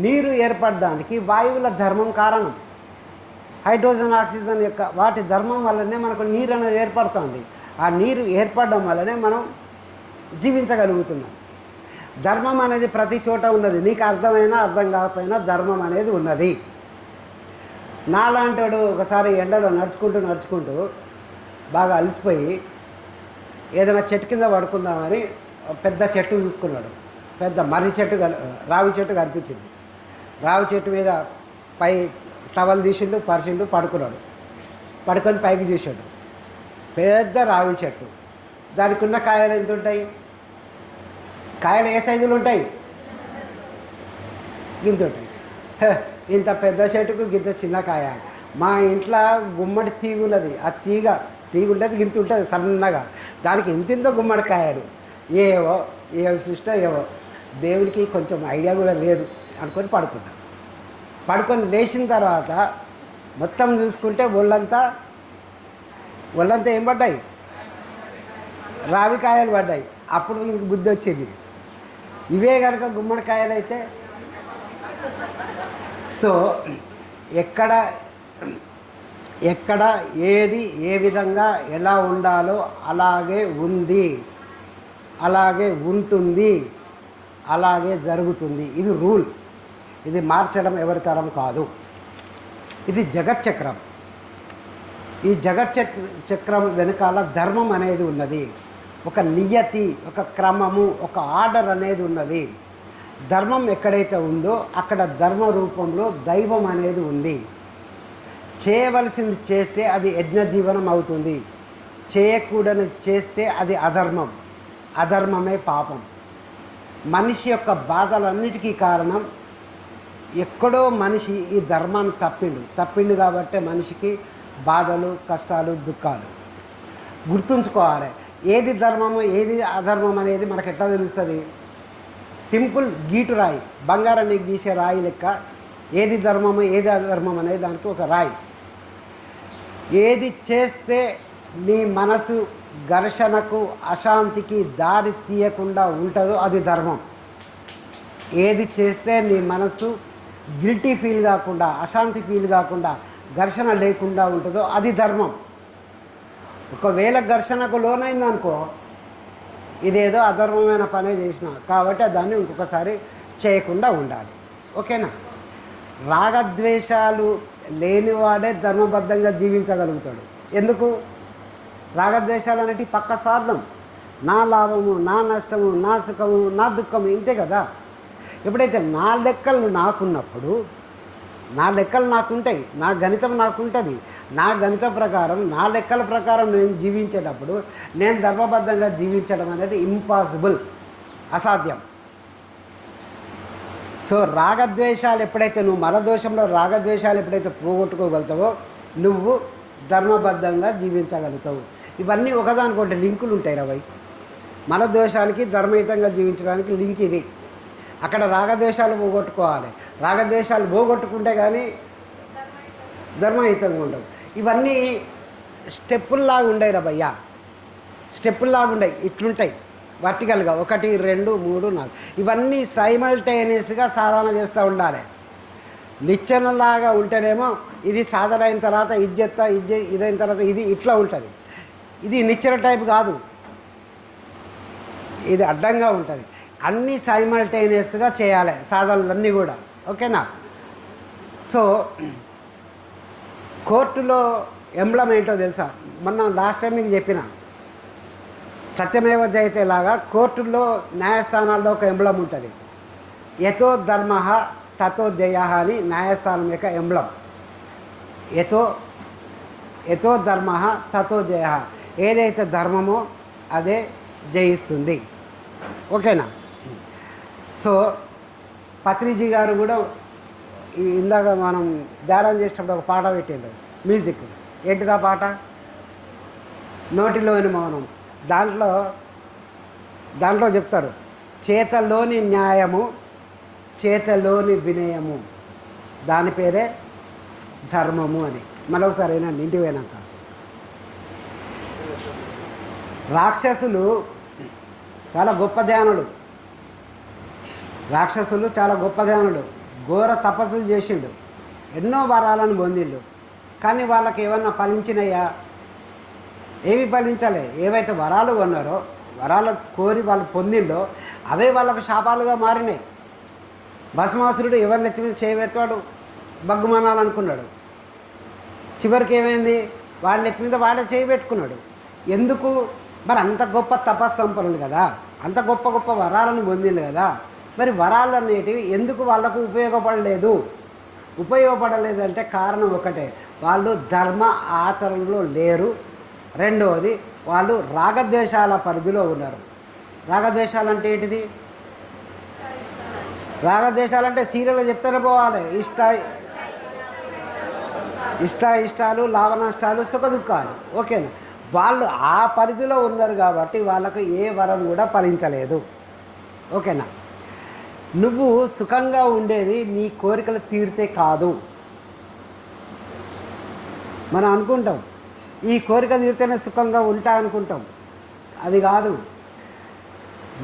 నీరు ఏర్పడడానికి వాయువుల ధర్మం కారణం. హైడ్రోజన్, ఆక్సిజన్ యొక్క వాటి ధర్మం వల్లనే మనకు నీరు అనేది ఏర్పడుతుంది. ఆ నీరు ఏర్పడడం వల్లనే మనం జీవించగలుగుతున్నాం. ధర్మం అనేది ప్రతి చోట ఉన్నది. నీకు అర్థమైనా అర్థం కాకపోయినా ధర్మం అనేది ఉన్నది. నాలాంటి వాడు ఒకసారి ఎండలో నడుచుకుంటూ బాగా అలసిపోయి ఏదైనా చెట్టు కింద పడుకుందామని పెద్ద చెట్టు చూసుకున్నాడు. పెద్ద మర్రి చెట్టు, రావి చెట్టు కనిపించింది. రావి చెట్టు మీద పై టవల్ తీసిండు, పరిచిండు, పడుకున్నాడు. పడుకొని పైకి చూశాడు. పెద్ద రావి చెట్టు. దానికి ఉన్న కాయలు ఎంత ఉంటాయి? కాయలు ఏ సైజులు ఉంటాయి? గింత ఉంటాయి. ఇంత పెద్ద చెట్టుకు గింత చిన్న కాయ. మా ఇంట్లో గుమ్మడి తీగ ఉన్నది. ఆ తీగ ఉంటుంది, గింత ఉంటుంది సన్నగా. దానికి ఇంతింతో గుమ్మడికాయలు. ఏవో సృష్టి ఏవో దేవునికి కొంచెం ఐడియా కూడా లేదు అనుకొని పడుకొని లేచిన తర్వాత మొత్తం చూసుకుంటే ఒళ్ళంతా ఏం పడ్డాయి? రావికాయలు పడ్డాయి. అప్పుడు వీనికి బుద్ధి వచ్చింది, ఇవే కనుక గుమ్మడికాయలు అయితే. సో ఎక్కడ ఏది ఏ విధంగా ఎలా ఉండాలో అలాగే ఉంది, అలాగే ఉంటుంది, అలాగే జరుగుతుంది. ఇది రూల్. ఇది మార్చడం ఎవరి తరం కాదు. ఇది జగచ్చక్రం. ఈ జగచ్చక్రం వెనకాల ధర్మం అనేది ఉన్నది. ఒక నియతి, ఒక క్రమము, ఒక ఆర్డర్ అనేది ఉన్నది. ధర్మం ఎక్కడైతే ఉందో అక్కడ ధర్మ రూపంలో దైవం అనేది ఉంది. చేయవలసింది చేస్తే అది యజ్ఞ జీవనం అవుతుంది. చేయకూడని చేస్తే అది అధర్మం. అధర్మమే పాపం. మనిషి యొక్క బాధలన్నిటికీ కారణం ఎక్కడో మనిషి ఈ ధర్మాన్ని తప్పిండు కాబట్టే మనిషికి బాధలు, కష్టాలు, దుఃఖాలు. గుర్తుంచుకోవాలి, ఏది ధర్మము ఏది అధర్మం అనేది మనకు ఎట్లా తెలుస్తుంది? సింపుల్ గీటు రాయి, బంగారాన్ని గీసే రాయి లెక్క ఏది ధర్మము ఏది అధర్మం అనేది దానికి ఒక రాయి. ఏది చేస్తే నీ మనసు ఘర్షణకు, అశాంతికి దారి తీయకుండా ఉంటుందో అది ధర్మం. ఏది చేస్తే నీ మనసు గిల్టీ ఫీల్ కాకుండా, అశాంతి ఫీల్ కాకుండా, ఘర్షణ లేకుండా ఉంటుందో అది ధర్మం. ఒకవేళ ఘర్షణకు లోనైందనుకో, ఇదేదో అధర్మమైన పనే చేసిన కాబట్టి దాన్ని ఇంకొకసారి చేయకుండా ఉండాలి. ఓకేనా? రాగద్వేషాలు లేనివాడే ధర్మబద్ధంగా జీవించగలుగుతాడు. ఎందుకు? రాగద్వేషాలు అనేటివి పక్క స్వార్థం. నా లాభము, నా నష్టము, నా సుఖము, నా దుఃఖము, ఇంతే కదా. ఎప్పుడైతే నా లెక్కలు నాకున్నప్పుడు, నా లెక్కలు నాకుంటాయి, నా గణితం నాకుంటుంది, నా గణిత ప్రకారం, నా లెక్కల ప్రకారం నేను జీవించేటప్పుడు నేను ధర్మబద్ధంగా జీవించడం అనేది ఇంపాసిబుల్, అసాధ్యం. సో రాగద్వేషాలు ఎప్పుడైతే నువ్వు మలదోషంలో రాగద్వేషాలు ఎప్పుడైతే పోగొట్టుకోగలుగుతావో నువ్వు ధర్మబద్ధంగా జీవించగలుగుతావు. ఇవన్నీ ఒకదానికొకటి లింకులు ఉంటాయి రవై. మలదోషానికి ధర్మయుతంగా జీవించడానికి లింక్ ఇది. అక్కడ రాగద్వేషాలు పోగొట్టుకోవాలి. రాగద్వేషాలు పోగొట్టుకుంటే కానీ ధర్మయుతంగా ఉండవు. ఇవన్నీ స్టెప్పుల్లాగా ఉండయి రవయ్యా, స్టెప్పుల్లాగా ఉండయి, ఇట్లుంటాయి వర్టికల్గా 1 2 3 4. ఇవన్నీ సైమల్టేనియస్గా సాధన చేస్తూ ఉండాలి. నిచ్చెనలాగా ఉంటేనేమో ఇది సాధన అయిన తర్వాత ఇదైన తర్వాత ఇది ఇట్లా ఉంటుంది. ఇది నిచ్చెన టైప్ కాదు, ఇది అడ్డంగా ఉంటుంది. అన్నీ సైమల్టేనియస్గా చేయాలి సాధనలన్నీ కూడా. ఓకేనా? సో కోర్టులో ఎంబ్లం ఏంటో తెలుసా? మొన్న లాస్ట్ టైం మీకు చెప్పిన సత్యమేవ జయతే లాగా కోర్టుల్లో న్యాయస్థానాల్లో ఒక ఎంబ్లం ఉంటుంది. యతో ధర్మ తతో జయ అని న్యాయస్థానం యొక్క ఎంబ్లం. యతో ధర్మ తతో జయ. ఏదైతే ధర్మమో అదే జయిస్తుంది. ఓకేనా? సో పత్రిజీ గారు కూడా ఇందాక మనం ధ్యానం చేసేటప్పుడు ఒక పాట పెట్టిండు, మ్యూజిక్. ఏంటిదా పాట? నోటిలోని మౌనం. దాంట్లో చెప్తారు, చేతలోని న్యాయము, చేతలోని వినయము, దాని పేరే ధర్మము అని. మరొకసారి అయినండి ఇంటికి పోయినాక. రాక్షసులు చాలా గొప్ప ధ్యానులు, ఘోర తపస్సులు చేసిండు, ఎన్నో వరాలను పొందిండు. కానీ వాళ్ళకి ఏమన్నా ఫలించినాయా? ఏవి ఫలించలే. ఏవైతే వరాలు కొన్నారో, వరాలు కోరి వాళ్ళు పొందిండో అవే వాళ్ళకు శాపాలుగా మారినాయి. భస్మాసురుడు ఎవరి నెత్తి మీద చేయబెడతాడు, బగ్గుమనాలనుకున్నాడు. చివరికి ఏమైంది? వాడి నెత్తి మీద వాడే చేయబెట్టుకున్నాడు. ఎందుకు? మరి అంత గొప్ప తపస్సంపన్నులు కదా, అంత గొప్ప గొప్ప వరాలను పొందిండు కదా, మరి వరాలు అనేటివి ఎందుకు వాళ్ళకు ఉపయోగపడలేదు అంటే కారణం ఒకటే, వాళ్ళు ధర్మ ఆచరణలో లేరు. రెండవది, వాళ్ళు రాగద్వేషాల పరిధిలో ఉన్నారు. రాగద్వేషాలు అంటే ఏంటిది? రాగద్వేషాలంటే సీరియల్లో చెప్తూనే పోవాలి. ఇష్టాలు, లాభ నష్టాలు, సుఖ దుఃఖాలు. ఓకేనా? వాళ్ళు ఆ పరిధిలో ఉన్నారు కాబట్టి వాళ్ళకు ఏ వరం కూడా ఫలించలేదు. ఓకేనా? నువ్వు సుఖంగా ఉండేది నీ కోరికలు తీరితే కాదు. మనం అనుకుంటాం ఈ కోరిక తీరితేనే సుఖంగా ఉంటా అనుకుంటాం. అది కాదు.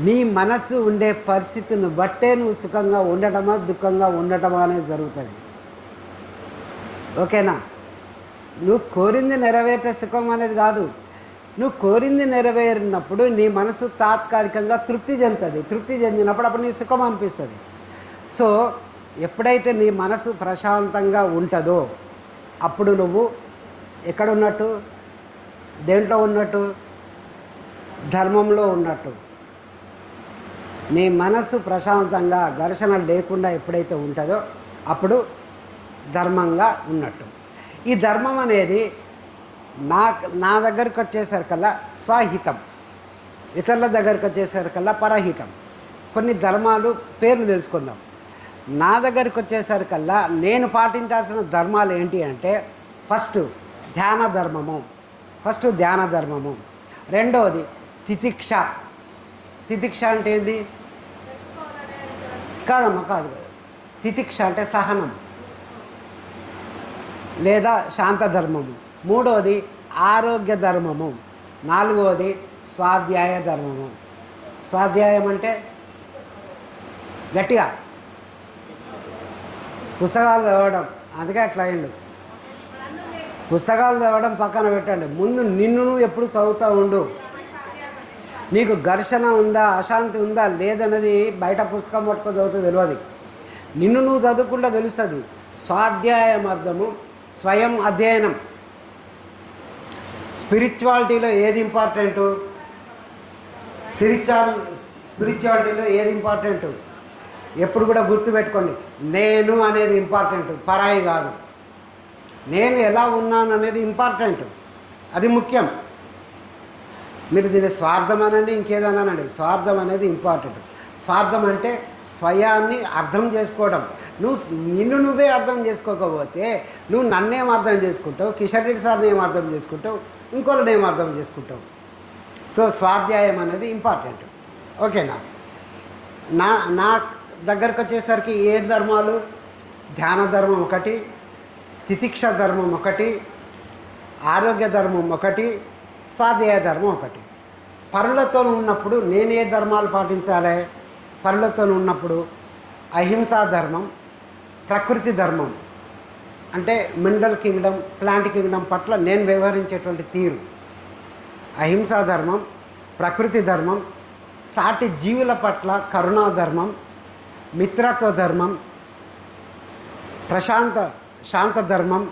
నీ మనస్సు ఉండే పరిస్థితిని బట్టే నువ్వు సుఖంగా ఉండటమా దుఃఖంగా ఉండటమా అనేది జరుగుతుంది. ఓకేనా? నువ్వు కోరింది నెరవేరితే సుఖం అనేది కాదు. నువ్వు కోరింది నెరవేరినప్పుడు నీ మనసు తాత్కాలికంగా తృప్తి చెందుతుంది. తృప్తి చెందినప్పుడు అప్పుడు నీ సుఖం అనిపిస్తుంది. సో ఎప్పుడైతే నీ మనసు ప్రశాంతంగా ఉంటుందో అప్పుడు నువ్వు ఎక్కడున్నట్టు? దేంట్లో ఉన్నట్టు? ధర్మంలో ఉన్నట్టు. నీ మనసు ప్రశాంతంగా ఘర్షణ లేకుండా ఎప్పుడైతే ఉంటుందో అప్పుడు ధర్మంగా ఉన్నట్టు. ఈ ధర్మం అనేది నా దగ్గరికి వచ్చేసరికల్లా స్వహితం, ఇతరుల దగ్గరికి వచ్చేసరికల్లా పరహితం. కొన్ని ధర్మాలు పేర్లు తెలుసుకుందాం. నా దగ్గరికి వచ్చేసరికల్లా నేను పాటించాల్సిన ధర్మాలు ఏంటి అంటే ఫస్ట్ ధ్యాన ధర్మము, రెండవది తితిక్ష. తితిక్ష అంటే ఏంది? కాదు. తితిక్ష అంటే సహనం లేదా శాంత ధర్మము. మూడవది ఆరోగ్య ధర్మము. నాలుగవది స్వాధ్యాయ ధర్మము. స్వాధ్యాయం అంటే గట్టిగా పుస్తకాలు చదవడం. అందుకే అట్లా అయిండు. పుస్తకాలు చదవడం పక్కన పెట్టండి, ముందు నిన్ను నువ్వు ఎప్పుడు చదువుతూ ఉండు. నీకు ఘర్షణ ఉందా, అశాంతి ఉందా లేదన్నది బయట పుస్తకం పట్టుకొని చదువుతూ తెలియదు. నిన్ను నువ్వు చదువుకుంటూ తెలుస్తుంది. స్వాధ్యాయం అర్థము స్వయం అధ్యయనం. స్పిరిచువాలిటీలో ఏది ఇంపార్టెంటు? స్పిరిచువాలిటీలో ఏది ఇంపార్టెంటు? ఎప్పుడు కూడా గుర్తుపెట్టుకోండి, నేను అనేది ఇంపార్టెంట్, పరాయి కాదు. నేను ఎలా ఉన్నాను అనేది ఇంపార్టెంట్, అది ముఖ్యం. మీరు దీన్ని స్వార్థం అనండి, ఇంకేదన్నానండి, స్వార్థం అనేది ఇంపార్టెంట్. స్వార్థం అంటే స్వయాన్ని అర్థం చేసుకోవడం. నిన్ను నువ్వే అర్థం చేసుకోకపోతే నువ్వు నన్నేం అర్థం చేసుకుంటావు, కిషన్ రెడ్డి సార్ని ఏం అర్థం చేసుకుంటావు, ఇంకోళ్ళని ఏం అర్థం చేసుకుంటావు. సో స్వాధ్యాయం అనేది ఇంపార్టెంట్. ఓకేనా? నా దగ్గరకు వచ్చేసరికి ఏ ధర్మాలు? ధ్యాన ధర్మం ఒకటి, తితిక్ష ధర్మం ఒకటి, ఆరోగ్య ధర్మం ఒకటి, స్వాధ్యాయ ధర్మం ఒకటి. పరులతో ఉన్నప్పుడు నేను ఏ ధర్మాలు పాటించాలి? పరులతో ఉన్నప్పుడు అహింసా ధర్మం, ప్రకృతి ధర్మం అంటే మినరల్ కింగ్డమ్, ప్లాంట్ కింగ్డమ్ పట్ల నేను వ్యవహరించేటువంటి తీరు. అహింసా ధర్మం, ప్రకృతి ధర్మం, సాటి జీవుల పట్ల కరుణా ధర్మం, మిత్రత్వ ధర్మం, శాంత ధర్మం,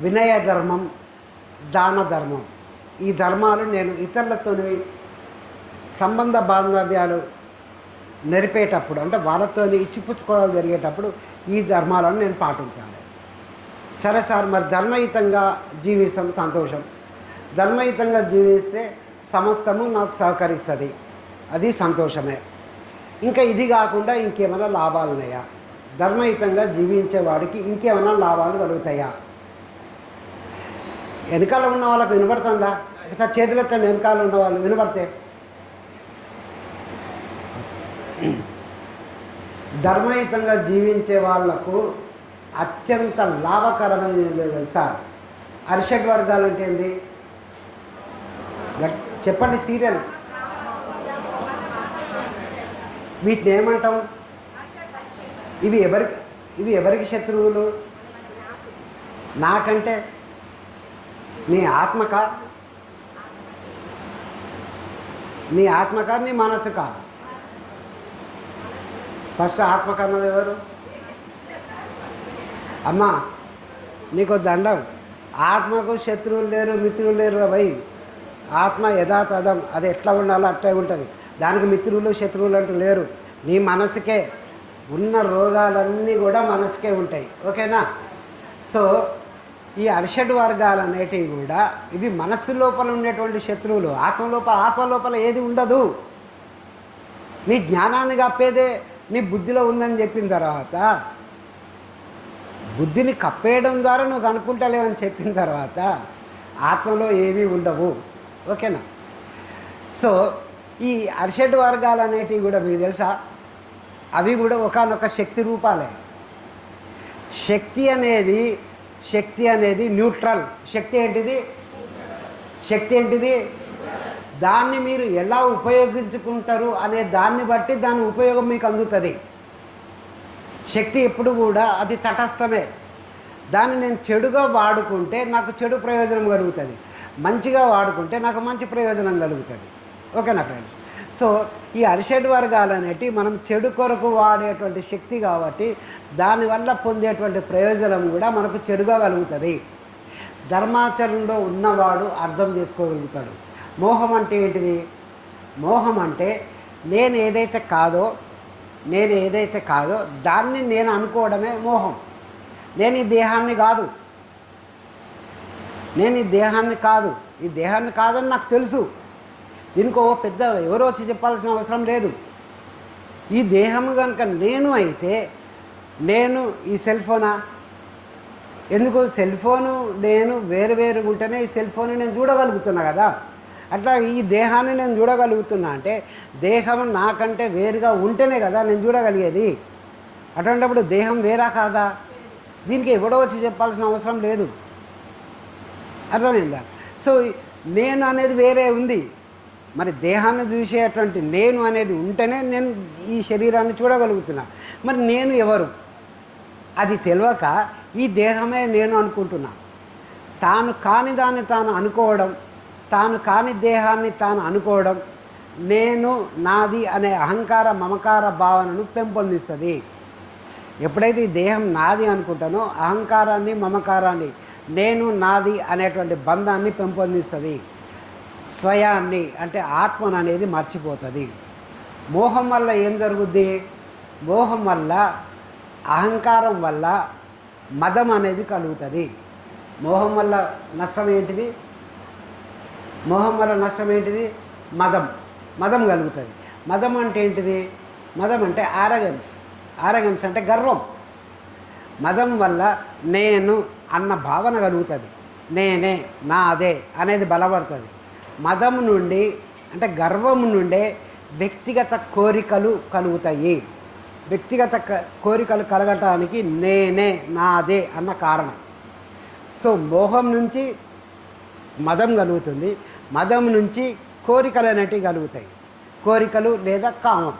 వినయ ధర్మం, దాన ధర్మం. ఈ ధర్మాలు నేను ఇతరులతో సంబంధ బాంధవ్యాలు నెరిపేటప్పుడు, అంటే వాళ్ళతో ఇచ్చిపుచ్చుకోవడాలు జరిగేటప్పుడు ఈ ధర్మాలను నేను పాటించాలి. సరే సార్, మరి ధర్మయుతంగా జీవిస్తాం, సంతోషం. ధర్మయుతంగా జీవిస్తే సమస్తము నాకు సహకరిస్తుంది, అది సంతోషమే. ఇంకా ఇది కాకుండా ఇంకేమైనా లాభాలు ఉన్నాయా? ధర్మయుతంగా జీవించేవాడికి ఇంకేమైనా లాభాలు కలుగుతాయా? వెనకాల ఉన్న వాళ్ళకు వినపడుతుందా? ఒకసారి చేతులెత్తండి, వెనకాల ఉన్న వాళ్ళు వినపడితే. ధర్మయుతంగా జీవించే వాళ్లకు అత్యంత లాభకరమైనది తెలుసా? అరిషడ్ వర్గాలు అంటే ఏంది చెప్పండి, సీరియల్. వీటిని ఏమంటాం? ఇవి ఎవరికి శత్రువులు? నాకంటే నీ ఆత్మకా, నీ మనసుకా? ఫస్ట్ ఆత్మక అన్నది ఎవరు? అమ్మా నీకు దండం. ఆత్మకు శత్రువులు లేరు, మిత్రులు లేరు భయ్. ఆత్మ యథాతథం, అది ఎట్లా ఉండాలో అట్లే ఉంటుంది. దానికి మిత్రులు శత్రువులు అంటూ లేరు. నీ మనసుకే ఉన్న రోగాలన్నీ కూడా మనసుకే ఉంటాయి. ఓకేనా? సో ఈ అరిషడ్ వర్గాలు అనేటివి కూడా ఇవి మనస్సు లోపల ఉండేటువంటి శత్రువులు. ఆత్మ లోపల ఏది ఉండదు. నీ జ్ఞానాన్ని కప్పేదే నీ బుద్ధిలో ఉందని చెప్పిన తర్వాత, బుద్ధిని కప్పేయడం ద్వారా నువ్వు అనుకుంటలేవని చెప్పిన తర్వాత ఆత్మలో ఏమీ ఉండవు. ఓకేనా? సో ఈ అరిషడ్ వర్గాలు అనేటివి కూడా మీకు తెలుసా, అవి కూడా ఒకానొక శక్తి రూపాలే. శక్తి అనేది న్యూట్రల్. శక్తి ఏంటిది? దాన్ని మీరు ఎలా ఉపయోగించుకుంటారు అనే దాన్ని బట్టి దాని ఉపయోగం మీకు అందుతుంది. శక్తి ఎప్పుడు కూడా అది తటస్థమే. దాన్ని నేను చెడుగా వాడుకుంటే నాకు చెడు ప్రయోజనం కలుగుతుంది, మంచిగా వాడుకుంటే నాకు మంచి ప్రయోజనం కలుగుతుంది. ఓకేనా ఫ్రెండ్స్? సో ఈ అరిషడ్ వర్గాలు అనేటివి మనం చెడు కొరకు వాడేటువంటి శక్తి కాబట్టి దానివల్ల పొందేటువంటి ప్రయోజనం కూడా మనకు చెడుగా కలుగుతుంది. ధర్మాచరణలో ఉన్నవాడు అర్థం చేసుకోగలుగుతాడు. మోహం అంటే ఏంటిది? మోహం అంటే నేను ఏదైతే కాదో దాన్ని నేను అనుకోవడమే మోహం. నేను ఈ దేహాన్ని కాదు, ఈ దేహాన్ని కాదని నాకు తెలుసు. దీనికో పెద్ద ఎవరో వచ్చి చెప్పాల్సిన అవసరం లేదు. ఈ దేహం కనుక నేను అయితే, నేను ఈ సెల్ ఫోనా? ఎందుకు సెల్ ఫోను నేను వేరుగా ఉంటేనే ఈ సెల్ ఫోన్ నేను చూడగలుగుతున్నా కదా. అట్లా ఈ దేహాన్ని నేను చూడగలుగుతున్నా అంటే దేహం నాకంటే వేరుగా ఉంటేనే కదా నేను చూడగలిగేది. అటువంటిప్పుడు దేహం వేరా కాదా? దీనికి ఎవడో వచ్చి చెప్పాల్సిన అవసరం లేదు. అర్థమైందా? సో నేను అనేది వేరే ఉంది. మరి దేహాన్ని చూసేటువంటి నేను అనేది ఉంటేనే నేను ఈ శరీరాన్ని చూడగలుగుతున్నా. మరి నేను ఎవరు? అది తెలియక ఈ దేహమే నేను అనుకుంటున్నా. తాను కాని దాన్ని తాను అనుకోవడం, తాను కాని దేహాన్ని తాను అనుకోవడం నేను నాది అనే అహంకార మమకార భావనను పెంపొందిస్తుంది. ఎప్పుడైతే ఈ దేహం నాది అనుకుంటానో అహంకారాన్ని మమకారాన్ని, నేను నాది అనేటువంటి బంధాన్ని పెంపొందిస్తుంది. స్వయాన్ని అంటే ఆత్మను అనేది మర్చిపోతుంది. మోహం వల్ల ఏం జరుగుద్ది? మోహం వల్ల, అహంకారం వల్ల మదం అనేది కలుగుతుంది. మోహం వల్ల నష్టం ఏంటిది? మదం కలుగుతుంది. మదం అంటే ఏంటిది? మదం అంటే ఆరగన్స్ అంటే గర్వం. మదం వల్ల నేను అన్న భావన కలుగుతుంది. నేనే, నాదే అనేది బలపడుతుంది. మదం నుండి అంటే గర్వం నుండే వ్యక్తిగత కోరికలు కలుగుతాయి. వ్యక్తిగత కోరికలు కలగటానికి నేనే, నాదే అన్న కారణం. సో మోహం నుంచి మదం కలుగుతుంది. మదం నుంచి కోరికలు అనేటివి కలుగుతాయి. కోరికలు లేదా కామం.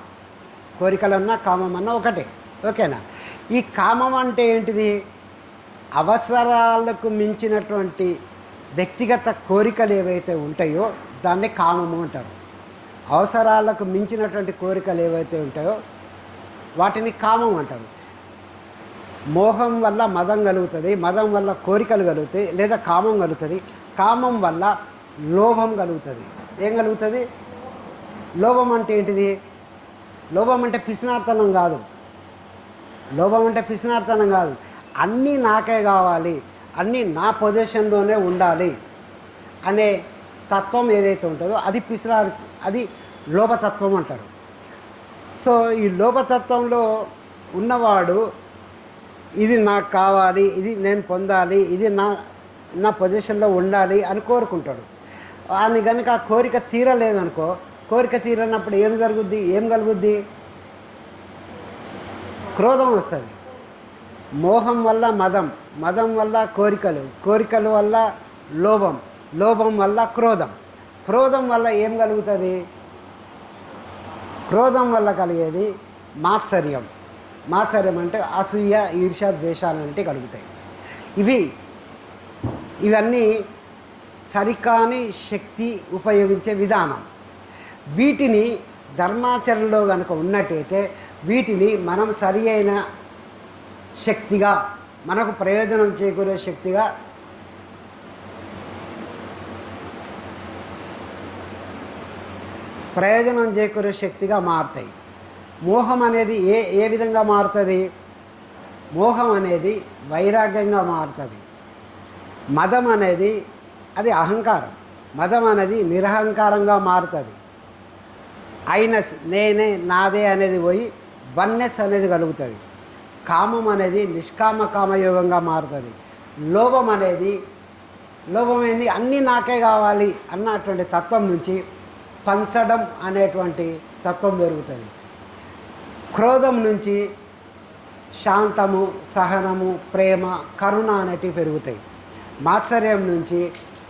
కోరికలన్నా కామం అన్నా ఒకటే. ఓకేనా? ఈ కామం అంటే ఏంటిది? అవసరాలకు మించినటువంటి వ్యక్తిగత కోరికలు ఏవైతే ఉంటాయో దాన్ని కామము అంటారు. అవసరాలకు మించినటువంటి కోరికలు ఏవైతే ఉంటాయో వాటిని కామం అంటారు. మోహం వల్ల మదం కలుగుతుంది, మదం వల్ల కోరికలు కలుగుతాయి లేదా కామం కలుగుతుంది. కామం వల్ల లోభం కలుగుతుంది. ఏం కలుగుతుంది? లోభం అంటే ఏంటిది? లోభం అంటే పిసినార్తనం కాదు. అన్నీ నాకే కావాలి, అన్నీ నా పొజిషన్లోనే ఉండాలి అనే తత్వం ఏదైతే ఉంటుందో అది అది లోభతత్వం అంటారు. సో ఈ లోభతత్వంలో ఉన్నవాడు ఇది నాకు కావాలి, ఇది నేను పొందాలి, ఇది నా పొజిషన్లో ఉండాలి అని కోరుకుంటాడు. అని కనుక ఆ కోరిక తీరలేదనుకో, కోరిక తీరనప్పుడు ఏం జరుగుద్ది, ఏం కలుగుద్ది? క్రోధం వస్తుంది. మోహం వల్ల మదం, మదం వల్ల కోరికలు, కోరికల వల్ల లోభం, లోభం వల్ల క్రోధం, క్రోధం వల్ల ఏం కలుగుతుంది? క్రోధం వల్ల కలిగేది మాత్సర్యం. మాత్సర్యం అంటే అసూయ, ఈర్ష్య, ద్వేషాలు అంటే కలుగుతాయి. ఇవన్నీ సరికాని శక్తి ఉపయోగించే విధానం. వీటిని ధర్మాచరణలో కనుక ఉన్నట్టయితే వీటిని మనం సరి అయిన శక్తిగా, మనకు ప్రయోజనం చేకూరే శక్తిగా మారుతాయి. మోహం అనేది ఏ విధంగా మారుతుంది? మోహం అనేది వైరాగ్యంగా మారుతుంది. మదం అనేది అది అహంకారం, మదం అనేది నిరహంకారంగా మారుతుంది. ఐనస్, నేనే, నాదే అనేది పోయి వన్నెస్ అనేది కలుగుతుంది. కామం అనేది నిష్కామ కామయోగంగా మారుతుంది. లోభం ఏంది, అన్నీ నాకే కావాలి అన్నటువంటి తత్వం నుంచి పంచడం అనేటువంటి తత్వం పెరుగుతుంది. క్రోధం నుంచి శాంతము, సహనము, ప్రేమ, కరుణ అనేటివి పెరుగుతాయి. మాత్సర్యం నుంచి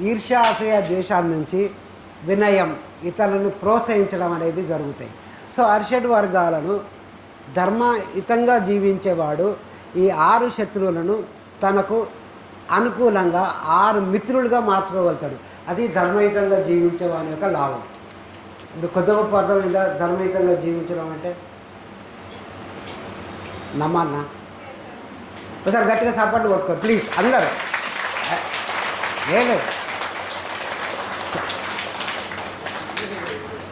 ఈర్ష్య, అసూయ, ద్వేషాల నుంచి వినయం, ఇతరులను ప్రోత్సహించడం అనేది జరుగుతాయి. సో అరిషడ్ వర్గాలను ధర్మయుతంగా జీవించేవాడు ఈ 6 శత్రువులను తనకు అనుకూలంగా 6 మిత్రులుగా మార్చుకోగలుగుతాడు. అది ధర్మయుతంగా జీవించేవాని యొక్క లాభం. ఇప్పుడు కొద్ది గొప్ప అర్థమైందా? ధర్మయుతంగా జీవించడం అంటే నమ్మన్నా? ఒకసారి గట్టిగా సపోర్ట్ కొట్టుకో ప్లీజ్ అందరూ. లేదు,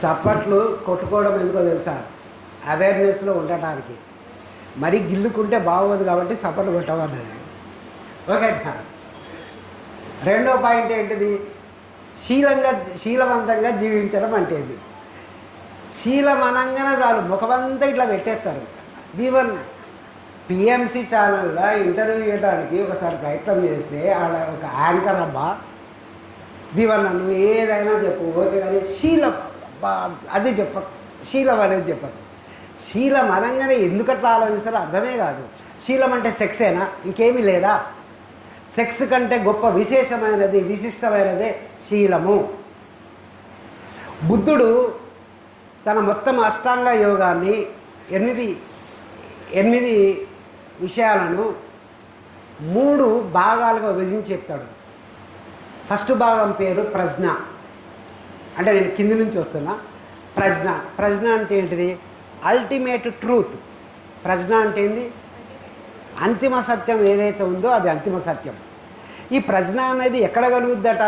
చప్పట్లు కొట్టుకోవడం ఎందుకో తెలుసా? అవేర్నెస్లో ఉండటానికి. మరీ గిల్లుకుంటే బాగోదు కాబట్టి చప్పట్లు కొట్టవద్దని. ఓకేనా? రెండో పాయింట్ ఏంటిది? శీలవంతంగా జీవించడం అంటే ఇది. శీలం అనగానే చాలు ముఖమంతా ఇట్లా పెట్టేస్తారు. బీవన్ పిఎంసి ఛానల్లో ఇంటర్వ్యూ చేయడానికి ఒకసారి ప్రయత్నం చేస్తే ఆడ ఒక యాంకర్ అబ్బా, బీవన్ నువ్వు ఏదైనా చెప్పు ఓకే, కానీ శీలం అది చెప్పకు, శీలం అనేది చెప్పకు. శీలం అనగానే ఎందుకట్లా ఆలోచిస్తారో అర్థమే కాదు. శీలం అంటే సెక్సేనా? ఇంకేమీ లేదా? సెక్స్ కంటే గొప్ప విశేషమైనది, విశిష్టమైనదే శీలము. బుద్ధుడు తన మొత్తం అష్టాంగ యోగాన్ని 8 విషయాలను 3 భాగాలుగా విభజించి చెప్తాడు. ఫస్ట్ భాగం పేరు ప్రజ్ఞ. అంటే నేను కింది నుంచి వస్తున్నా. ప్రజ్ఞ అంటే ఏంటిది? Ultimate truth. ప్రజ్ఞ అంటే ఏంది? అంతిమ సత్యం ఏదైతే ఉందో అది అంతిమ సత్యం. ఈ ప్రజ్ఞ అనేది ఎక్కడ కలుగుద్దట?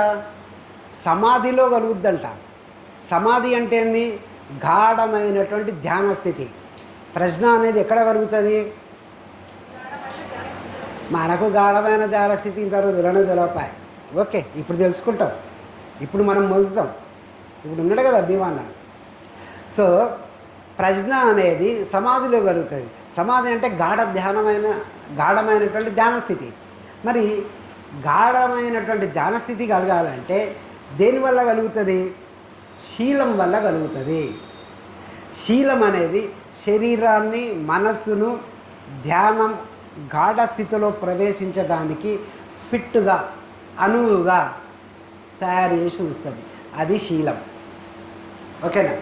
సమాధిలో కలుగుద్దంట. సమాధి అంటే ఏంది? గాఢమైనటువంటి ధ్యాన స్థితి. ప్రజ్ఞ అనేది ఎక్కడ కలుగుతుంది? మనకు గాఢమైన ధ్యాన స్థితి ఇంతవరకు తెలియపాయి. ఓకే, ఇప్పుడు తెలుసుకుంటాం, ఇప్పుడు మనం మొదలుతాం. ఇప్పుడు ఉన్నాడు కదా భీమాన్న. సో ప్రజ్ఞ అనేది సమాధిలో కలుగుతుంది. సమాధి అంటే గాఢమైనటువంటి ధ్యానస్థితి. మరి గాఢమైనటువంటి ధ్యానస్థితి కలగాలంటే దేనివల్ల కలుగుతుంది? శీలం వల్ల కలుగుతుంది. శీలం అనేది శరీరాన్ని, మనస్సును ధ్యానం గాఢ స్థితిలో ప్రవేశించడానికి ఫిట్గా, అనువుగా తయారు చేసి ఉంచుతుంది. అది శీలం. ఓకేనా?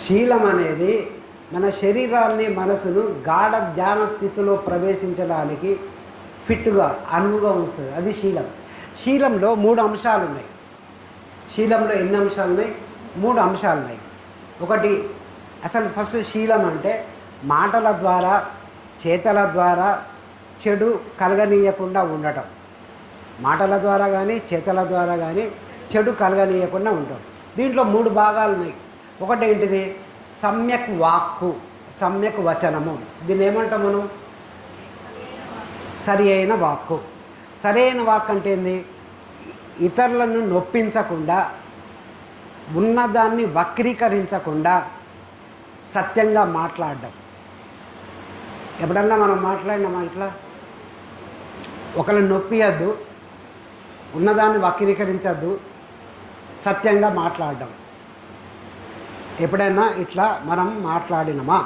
శీలం అనేది మన శరీరాన్ని, మనసును గాఢ ధ్యాన స్థితిలో ప్రవేశించడానికి ఫిట్గా, అనువుగా ఉంచుతుంది. అది శీలం. శీలంలో 3 అంశాలు ఉన్నాయి. శీలంలో ఎన్ని అంశాలు ఉన్నాయి? 3 అంశాలు ఉన్నాయి. ఒకటి, అసలు ఫస్ట్ శీలం అంటే మాటల ద్వారా, చేతల ద్వారా చెడు కలగనీయకుండా ఉండటం. మాటల ద్వారా కానీ, చేతల ద్వారా కానీ చెడు కలగనీయకుండా ఉంటాం. దీంట్లో 3 భాగాలు ఉన్నాయి. ఒకటి ఏంటిది? సమ్యక్ వాక్కు, సమ్యక్ వచనము. దీన్ని ఏమంటాం మనం? సరి అయిన వాక్కు. సరి అయిన వాక్కు అంటే ఏంది? ఇతరులను నొప్పించకుండా ఉన్నదాన్ని వక్రీకరించకుండా సత్యంగా మాట్లాడడం. ఎప్పుడన్నా మనం మాట్లాడినామా ఇట్లా? ఒకళ్ళని నొప్పియద్దు, ఉన్నదాన్ని వక్రీకరించద్దు, సత్యంగా మాట్లాడడం. ఎప్పుడైనా ఇట్లా మనం మాట్లాడినమా?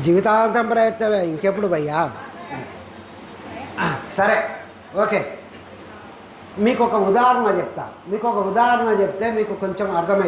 జీవితాంతం ప్రయత్నమే, ఇంకెప్పుడు భయ్యా? సరే, ఓకే. మీకు ఒక ఉదాహరణ చెప్తే మీకు కొంచెం అర్థమవుతుంది.